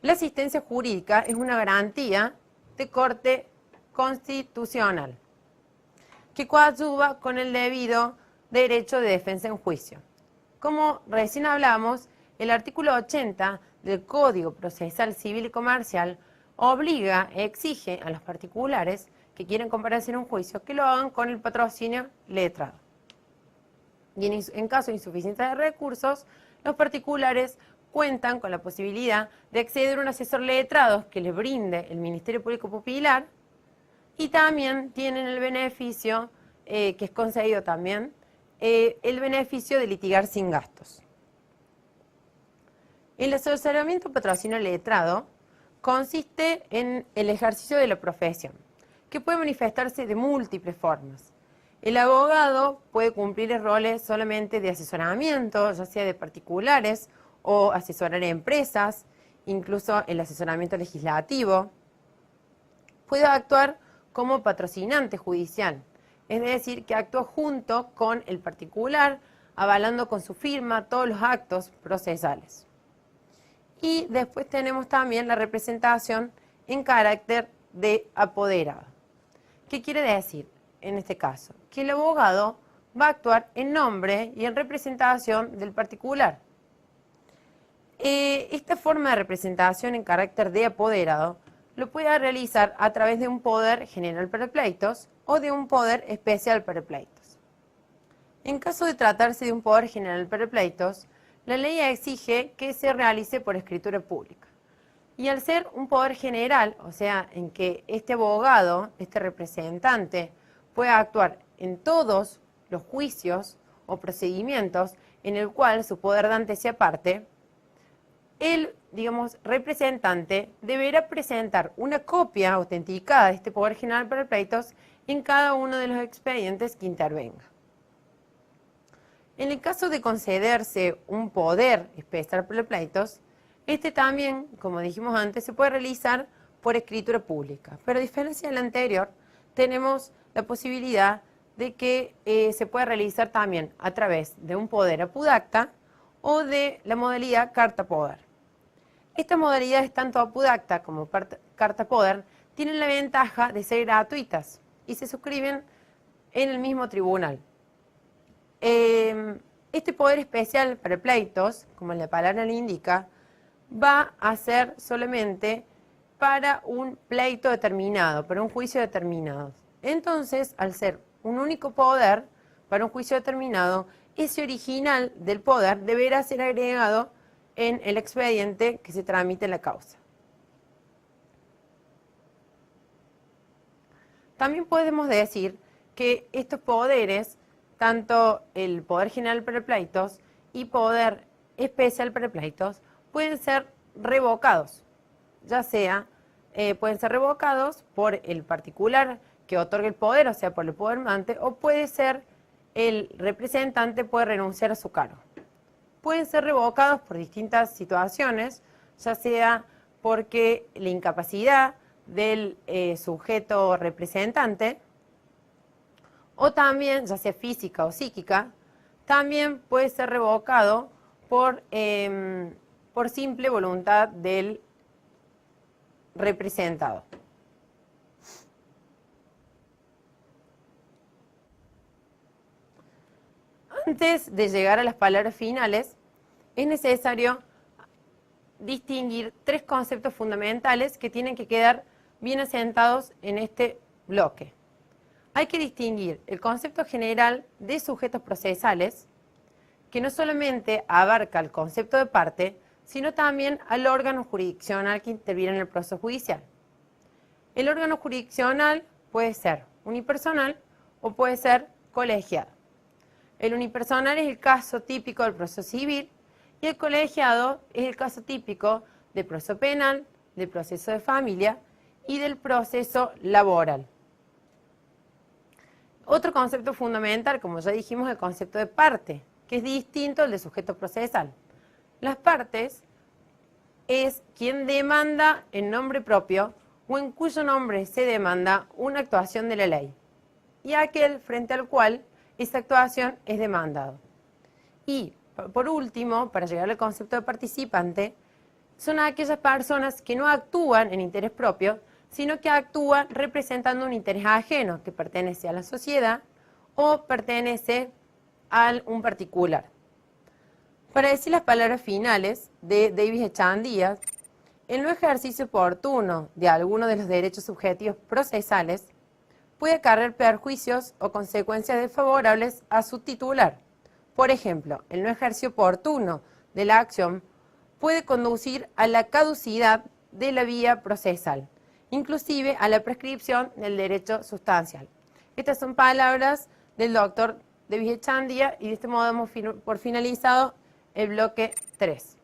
La asistencia jurídica es una garantía de corte constitucional que coadyuva con el debido derecho de defensa en juicio. Como recién hablamos, el artículo 80 del Código Procesal Civil y Comercial obliga, exige a los particulares que quieren comparecer en un juicio que lo hagan con el patrocinio letrado. Y en caso de insuficiencia de recursos, los particulares cuentan con la posibilidad de acceder a un asesor letrado que les brinde el Ministerio Público Pupilar y también tienen el beneficio, que es concedido también, el beneficio de litigar sin gastos. El asesoramiento patrocinio letrado consiste en el ejercicio de la profesión, que puede manifestarse de múltiples formas. El abogado puede cumplir roles solamente de asesoramiento, ya sea de particulares o asesorar a empresas, incluso el asesoramiento legislativo. Puede actuar como patrocinante judicial, es decir, que actúa junto con el particular, avalando con su firma todos los actos procesales. Y después tenemos también la representación en carácter de apoderado. ¿Qué quiere decir en este caso? Que el abogado va a actuar en nombre y en representación del particular. Esta forma de representación en carácter de apoderado lo puede realizar a través de un poder general para pleitos o de un poder especial para pleitos. En caso de tratarse de un poder general para pleitos, la ley exige que se realice por escritura pública. Y al ser un poder general, o sea, en que este abogado, este representante, puede actuar en todos los juicios o procedimientos en el cual su poder dante sea parte, el, representante deberá presentar una copia autenticada de este poder general para pleitos en cada uno de los expedientes que intervenga. En el caso de concederse un poder especial para pleitos, este también, como dijimos antes, se puede realizar por escritura pública, pero a diferencia del anterior, tenemos la posibilidad de que se pueda realizar también a través de un poder apudacta o de la modalidad carta poder. Estas modalidades, tanto apudacta como carta poder, tienen la ventaja de ser gratuitas y se suscriben en el mismo tribunal. Este poder especial para pleitos, como la palabra le indica, va a ser solamente para un pleito determinado, para un juicio determinado. Entonces, al ser un único poder para un juicio determinado, ese original del poder deberá ser agregado en el expediente que se tramite en la causa. También podemos decir que estos poderes, tanto el poder general para pleitos y poder especial para pleitos, pueden ser revocados, ya sea pueden ser revocados por el particular que otorga el poder, o sea, por el podermante, o puede ser el representante puede renunciar a su cargo. Pueden ser revocados por distintas situaciones, ya sea porque la incapacidad del sujeto representante, o también, ya sea física o psíquica, también puede ser revocado por simple voluntad del representado. Antes de llegar a las palabras finales, es necesario distinguir tres conceptos fundamentales que tienen que quedar bien asentados en este bloque. Hay que distinguir el concepto general de sujetos procesales, que no solamente abarca el concepto de parte, sino también al órgano jurisdiccional que interviene en el proceso judicial. El órgano jurisdiccional puede ser unipersonal o puede ser colegiado. El unipersonal es el caso típico del proceso civil y el colegiado es el caso típico del proceso penal, del proceso de familia y del proceso laboral. Otro concepto fundamental, como ya dijimos, es el concepto de parte, que es distinto al de sujeto procesal. Las partes es quien demanda en nombre propio o en cuyo nombre se demanda una actuación de la ley, y aquel frente al cual esa actuación es demandado. Y, por último, para llegar al concepto de participante, son aquellas personas que no actúan en interés propio, sino que actúan representando un interés ajeno que pertenece a la sociedad o pertenece a un particular. Para decir las palabras finales de Davis Echandía, el no ejercicio oportuno de alguno de los derechos subjetivos procesales puede acarrear perjuicios o consecuencias desfavorables a su titular. Por ejemplo, el no ejercicio oportuno de la acción puede conducir a la caducidad de la vía procesal, inclusive a la prescripción del derecho sustancial. Estas son palabras del doctor Davis Echandía y de este modo damos por finalizado el bloque 3.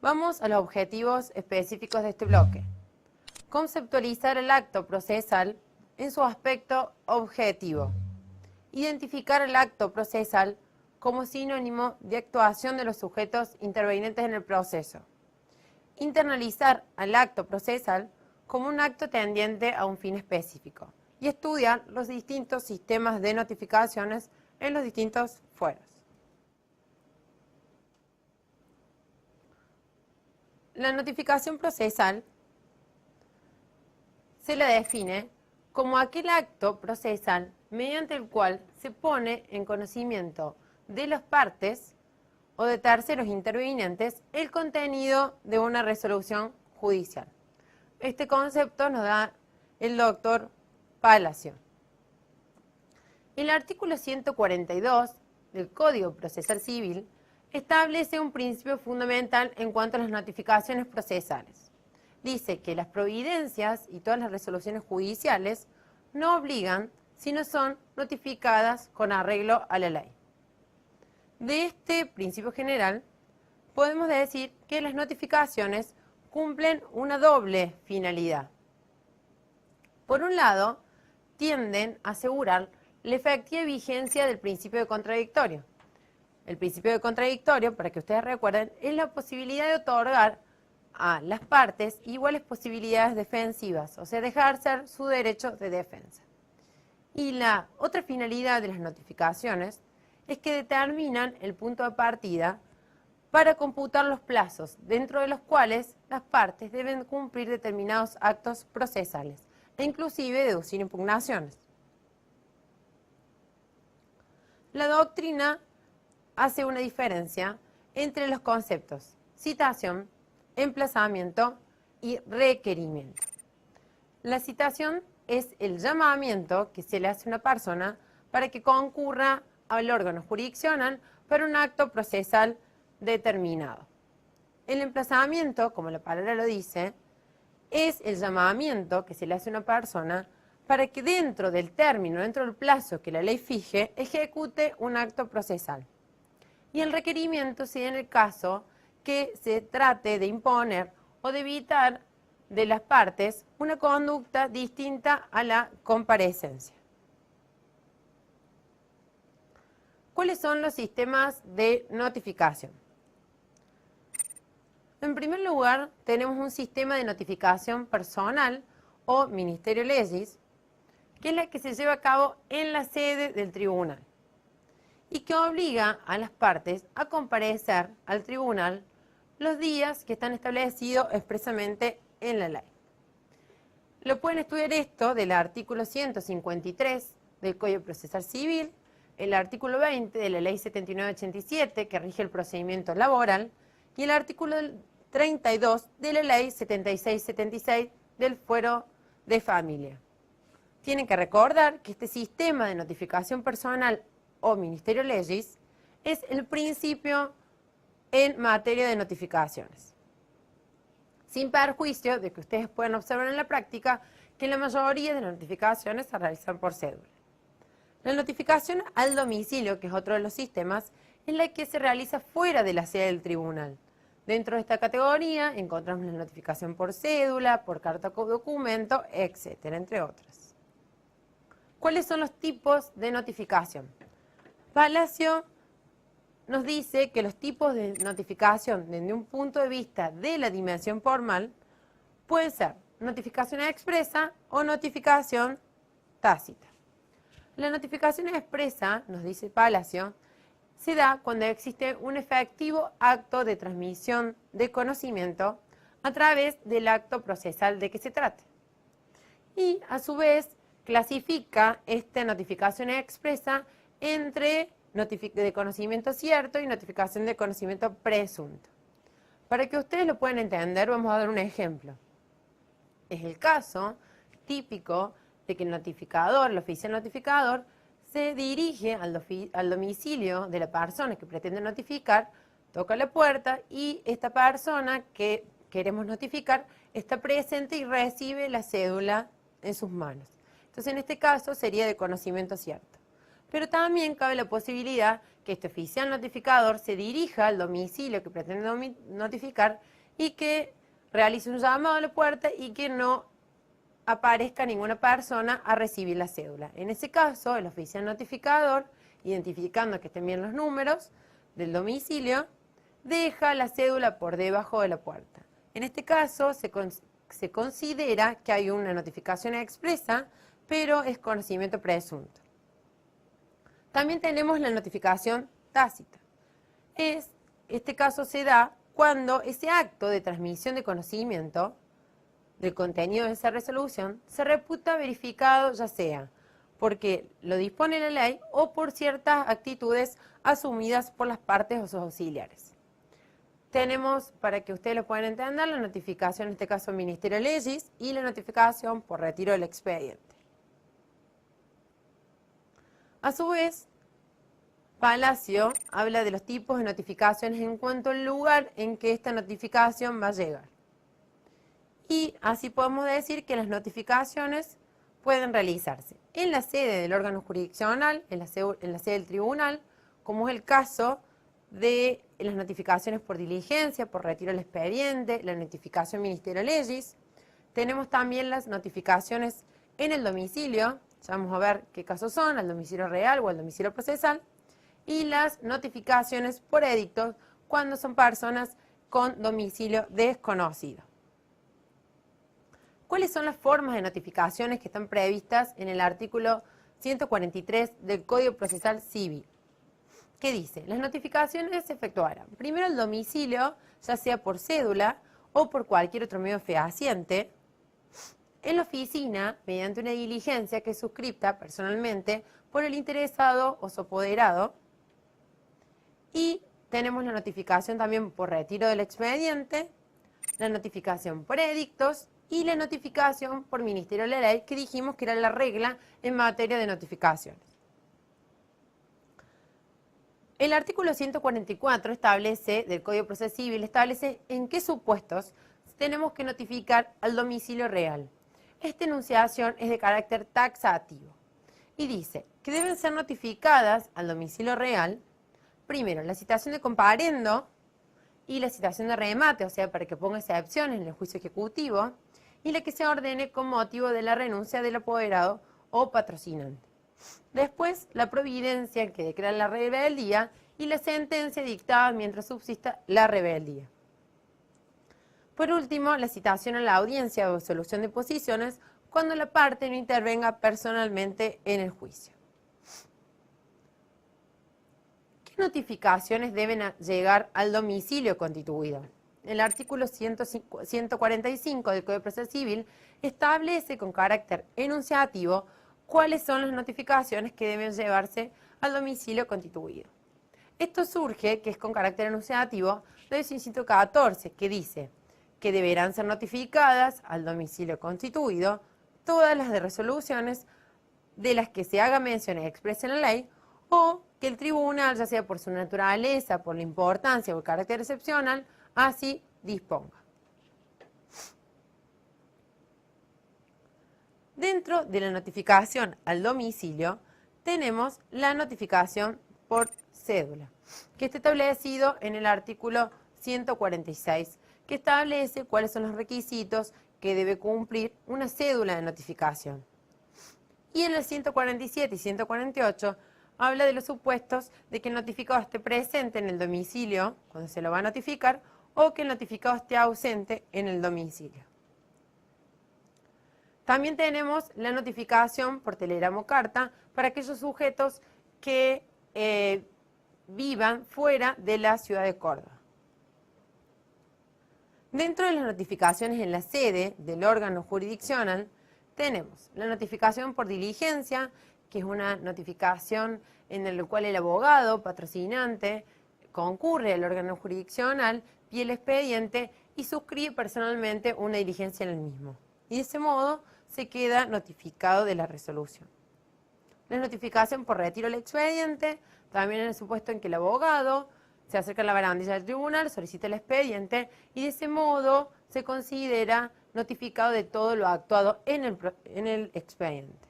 Vamos a los objetivos específicos de este bloque. Conceptualizar el acto procesal en su aspecto objetivo. Identificar el acto procesal como sinónimo de actuación de los sujetos intervenientes en el proceso. Internalizar al acto procesal como un acto tendiente a un fin específico. Y estudiar los distintos sistemas de notificaciones en los distintos fueros. La notificación procesal se la define como aquel acto procesal mediante el cual se pone en conocimiento de las partes o de terceros intervinientes el contenido de una resolución judicial. Este concepto nos da el doctor Palacio. El artículo 142 del Código Procesal Civil establece un principio fundamental en cuanto a las notificaciones procesales. Dice que las providencias y todas las resoluciones judiciales no obligan, sino son notificadas con arreglo a la ley. De este principio general, podemos decir que las notificaciones cumplen una doble finalidad. Por un lado, tienden a asegurar la efectiva vigencia del principio de contradictorio. El principio de contradictorio, para que ustedes recuerden, es la posibilidad de otorgar a las partes iguales posibilidades defensivas, o sea, de ejercer su derecho de defensa. Y la otra finalidad de las notificaciones es que determinan el punto de partida para computar los plazos, dentro de los cuales las partes deben cumplir determinados actos procesales, e inclusive deducir impugnaciones. La doctrina hace una diferencia entre los conceptos citación, emplazamiento y requerimiento. La citación es el llamamiento que se le hace a una persona para que concurra al órgano jurisdiccional para un acto procesal determinado. El emplazamiento, como la palabra lo dice, es el llamamiento que se le hace a una persona para que dentro del término, dentro del plazo que la ley fije, ejecute un acto procesal. Y el requerimiento si en el caso que se trate de imponer o de evitar de las partes una conducta distinta a la comparecencia. ¿Cuáles son los sistemas de notificación? En primer lugar, tenemos un sistema de notificación personal o ministerio legis, que es la que se lleva a cabo en la sede del tribunal y que obliga a las partes a comparecer al tribunal los días que están establecidos expresamente en la ley. Lo pueden estudiar esto del artículo 153 del Código Procesal Civil, el artículo 20 de la Ley 7987 que rige el procedimiento laboral y el artículo 32 de la Ley 7676 del Fuero de Familia. Tienen que recordar que este sistema de notificación personal o ministerio legis es el principio en materia de notificaciones. Sin perjuicio de que ustedes puedan observar en la práctica que la mayoría de las notificaciones se realizan por cédula. La notificación al domicilio, que es otro de los sistemas, es la que se realiza fuera de la sede del tribunal. Dentro de esta categoría encontramos la notificación por cédula, por carta o documento, etcétera, entre otras. ¿Cuáles son los tipos de notificación? Palacio nos dice que los tipos de notificación desde un punto de vista de la dimensión formal pueden ser notificación expresa o notificación tácita. La notificación expresa, nos dice Palacio, se da cuando existe un efectivo acto de transmisión de conocimiento a través del acto procesal de que se trate. Y, a su vez, clasifica esta notificación expresa entre de conocimiento cierto y notificación de conocimiento presunto. Para que ustedes lo puedan entender, vamos a dar un ejemplo. Es el caso típico de que el notificador, el oficial notificador, se dirige al domicilio de la persona que pretende notificar, toca la puerta y esta persona que queremos notificar está presente y recibe la cédula en sus manos. Entonces, en este caso sería de conocimiento cierto. Pero también cabe la posibilidad que este oficial notificador se dirija al domicilio que pretende notificar y que realice un llamado a la puerta y que no aparezca ninguna persona a recibir la cédula. En ese caso, el oficial notificador, identificando que estén bien los números del domicilio, deja la cédula por debajo de la puerta. En este caso, se considera que hay una notificación expresa, pero es conocimiento presunto. También tenemos la notificación tácita. Este caso se da cuando ese acto de transmisión de conocimiento del contenido de esa resolución se reputa verificado, ya sea porque lo dispone la ley o por ciertas actitudes asumidas por las partes o sus auxiliares. Tenemos, para que ustedes lo puedan entender, la notificación, en este caso ministerio legis, y la notificación por retiro del expediente. A su vez, Palacio habla de los tipos de notificaciones en cuanto al lugar en que esta notificación va a llegar. Y así podemos decir que las notificaciones pueden realizarse en la sede del órgano jurisdiccional, en la sede del tribunal, como es el caso de las notificaciones por diligencia, por retiro del expediente, la notificación ministerio legis. Tenemos también las notificaciones en el domicilio, ya vamos a ver qué casos son, al domicilio real o al domicilio procesal, y las notificaciones por edictos cuando son personas con domicilio desconocido. ¿Cuáles son las formas de notificaciones que están previstas en el artículo 143 del Código Procesal Civil? ¿Qué dice? Las notificaciones se efectuarán primero al domicilio, ya sea por cédula o por cualquier otro medio fehaciente, en la oficina, mediante una diligencia que es suscripta personalmente por el interesado o su apoderado, y tenemos la notificación también por retiro del expediente, la notificación por edictos y la notificación por ministerio de la ley, que dijimos que era la regla en materia de notificaciones. El artículo 144 del Código Procesal Civil establece en qué supuestos tenemos que notificar al domicilio real. Esta enunciación es de carácter taxativo y dice que deben ser notificadas al domicilio real, primero, la citación de comparendo y la citación de remate, o sea, para que ponga excepciones en el juicio ejecutivo, y la que se ordene con motivo de la renuncia del apoderado o patrocinante. Después, la providencia que declara la rebeldía y la sentencia dictada mientras subsista la rebeldía. Por último, la citación a la audiencia o solución de posiciones cuando la parte no intervenga personalmente en el juicio. ¿Qué notificaciones deben llegar al domicilio constituido? El artículo 145 del Código de Proceso Civil establece con carácter enunciativo cuáles son las notificaciones que deben llevarse al domicilio constituido. Esto surge, que es con carácter enunciativo, del inciso 14, que dice que deberán ser notificadas al domicilio constituido todas las de resoluciones de las que se haga mención expresa en la ley o que el tribunal, ya sea por su naturaleza, por la importancia o el carácter excepcional, así disponga. Dentro de la notificación al domicilio tenemos la notificación por cédula, que está establecido en el artículo 146, que establece cuáles son los requisitos que debe cumplir una cédula de notificación. Y en el 147 y 148 habla de los supuestos de que el notificado esté presente en el domicilio cuando se lo va a notificar o que el notificado esté ausente en el domicilio. También tenemos la notificación por telegrama o carta para aquellos sujetos que vivan fuera de la ciudad de Córdoba. Dentro de las notificaciones en la sede del órgano jurisdiccional tenemos la notificación por diligencia, que es una notificación en la cual el abogado patrocinante concurre al órgano jurisdiccional, pide el expediente y suscribe personalmente una diligencia en el mismo. Y de ese modo se queda notificado de la resolución. La notificación por retiro del expediente, también en el supuesto en que el abogado se acerca a la barandilla del tribunal, solicita el expediente y de ese modo se considera notificado de todo lo actuado en el expediente.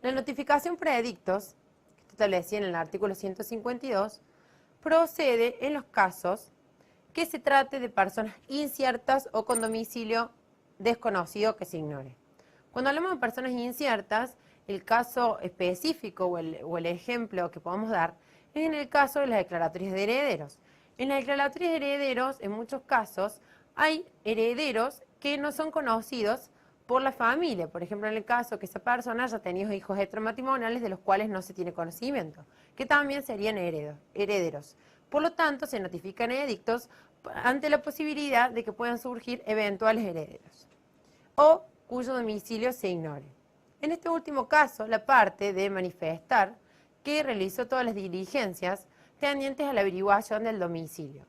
La notificación por edictos, que está establecida en el artículo 152, procede en los casos que se trate de personas inciertas o con domicilio desconocido que se ignore. Cuando hablamos de personas inciertas, el caso específico o el ejemplo que podemos dar es en el caso de las declaratorias de herederos. En las declaratorias de herederos, en muchos casos, hay herederos que no son conocidos por la familia. Por ejemplo, en el caso que esa persona haya tenido hijos extramatrimoniales de los cuales no se tiene conocimiento, que también serían herederos. Por lo tanto, se notifican edictos ante la posibilidad de que puedan surgir eventuales herederos o cuyo domicilio se ignore. En este último caso, la parte debe manifestar que realizó todas las diligencias tendientes a la averiguación del domicilio.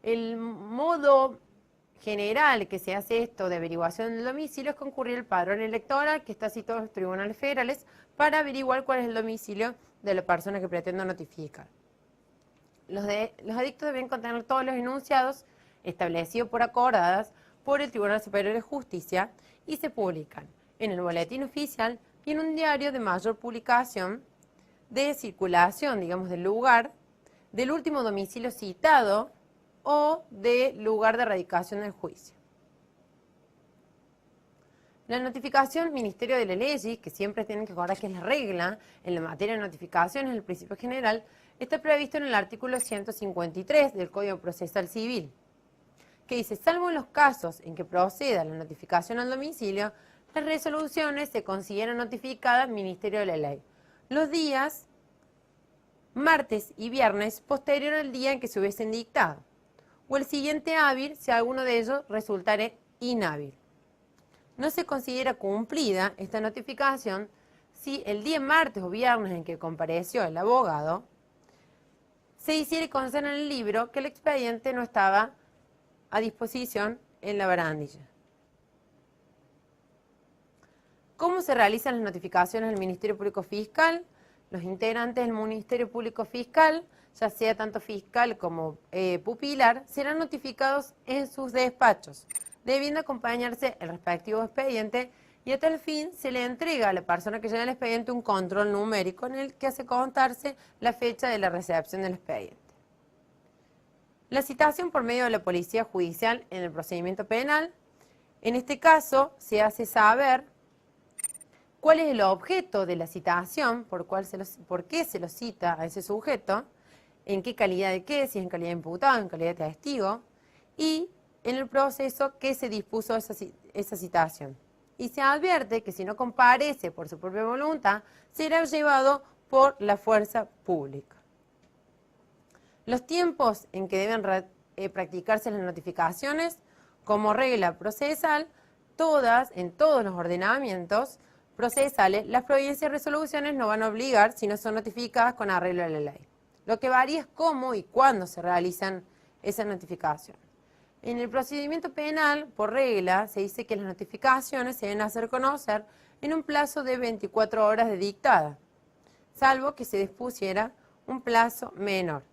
El modo general que se hace esto de averiguación del domicilio es concurrir al padrón electoral que está situado en los tribunales federales para averiguar cuál es el domicilio de la persona que pretende notificar. Los edictos deben contener todos los enunciados establecidos por acordadas por el Tribunal Superior de Justicia y se publican en el boletín oficial y en un diario de mayor publicación de circulación, digamos, del lugar, del último domicilio citado o del lugar de radicación del juicio. La notificación Ministerio de la Ley, que siempre tienen que acordar que es la regla en la materia de notificaciones, el principio general, está previsto en el artículo 153 del Código Procesal Civil, que dice, salvo en los casos en que proceda la notificación al domicilio, las resoluciones se consideran notificadas al Ministerio de la Ley los días martes y viernes posterior al día en que se hubiesen dictado, o el siguiente hábil si alguno de ellos resultare inhábil. No se considera cumplida esta notificación si el día martes o viernes en que compareció el abogado se hiciera constar en el libro que el expediente no estaba a disposición en la barandilla. ¿Cómo se realizan las notificaciones del Ministerio Público Fiscal? Los integrantes del Ministerio Público Fiscal, ya sea tanto fiscal como pupilar, serán notificados en sus despachos, debiendo acompañarse el respectivo expediente y a tal fin se le entrega a la persona que llena el expediente un control numérico en el que hace contarse la fecha de la recepción del expediente. La citación por medio de la policía judicial en el procedimiento penal, en este caso se hace saber cuál es el objeto de la citación, por qué se lo cita a ese sujeto, en qué calidad de qué, si es en calidad de imputado, en calidad de testigo, y en el proceso que se dispuso esa citación. Y se advierte que si no comparece por su propia voluntad, será llevado por la fuerza pública. Los tiempos en que deben practicarse las notificaciones, como regla procesal, en todos los ordenamientos procesales, las providencias y resoluciones no van a obligar si no son notificadas con arreglo a la ley. Lo que varía es cómo y cuándo se realizan esas notificaciones. En el procedimiento penal, por regla, se dice que las notificaciones se deben hacer conocer en un plazo de 24 horas de dictada, salvo que se dispusiera un plazo menor.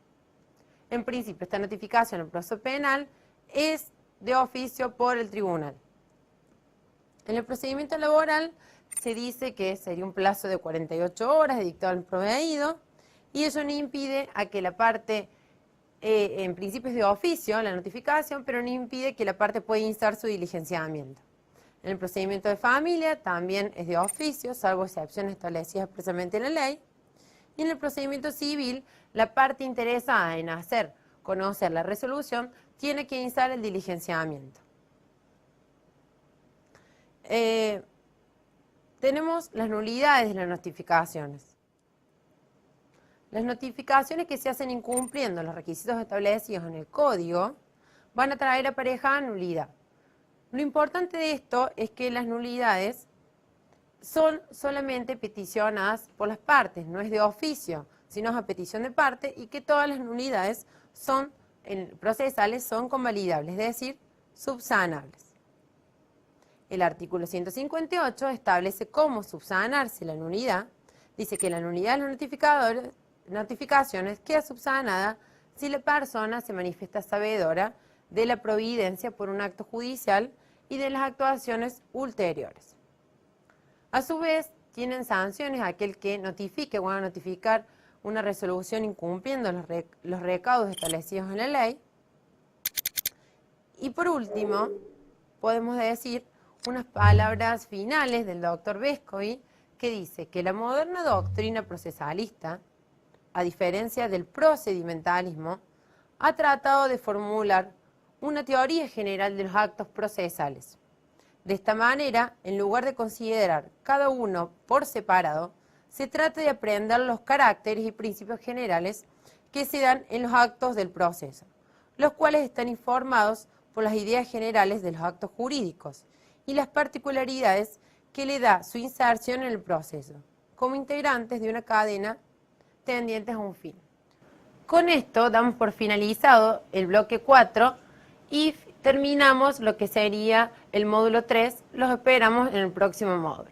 En principio, esta notificación en el proceso penal es de oficio por el tribunal. En el procedimiento laboral se dice que sería un plazo de 48 horas de dictado al proveído y eso no impide a que la parte, en principio es de oficio la notificación, pero no impide que la parte pueda instar su diligenciamiento. En el procedimiento de familia también es de oficio, salvo excepciones establecidas expresamente en la ley. Y en el procedimiento civil, la parte interesada en hacer conocer la resolución tiene que instar el diligenciamiento. Tenemos las nulidades de las notificaciones. Las notificaciones que se hacen incumpliendo los requisitos establecidos en el código van a traer aparejada nulidad. Lo importante de esto es que las nulidades son solamente peticionadas por las partes, no es de oficio, sino es a petición de parte, y que todas las nulidades procesales son convalidables, es decir, subsanables. El artículo 158 establece cómo subsanarse la nulidad. Dice que la nulidad de las notificaciones queda subsanada si la persona se manifiesta sabedora de la providencia por un acto judicial y de las actuaciones ulteriores. A su vez, tienen sanciones aquel que notifique o va a notificar una resolución incumpliendo los recaudos establecidos en la ley. Y por último, podemos decir unas palabras finales del doctor Vescovi, que dice que la moderna doctrina procesalista, a diferencia del procedimentalismo, ha tratado de formular una teoría general de los actos procesales. De esta manera, en lugar de considerar cada uno por separado, se trata de aprender los caracteres y principios generales que se dan en los actos del proceso, los cuales están informados por las ideas generales de los actos jurídicos y las particularidades que le da su inserción en el proceso, como integrantes de una cadena tendientes a un fin. Con esto damos por finalizado el bloque 4 y terminamos lo que sería el módulo 3. Los esperamos en el próximo módulo.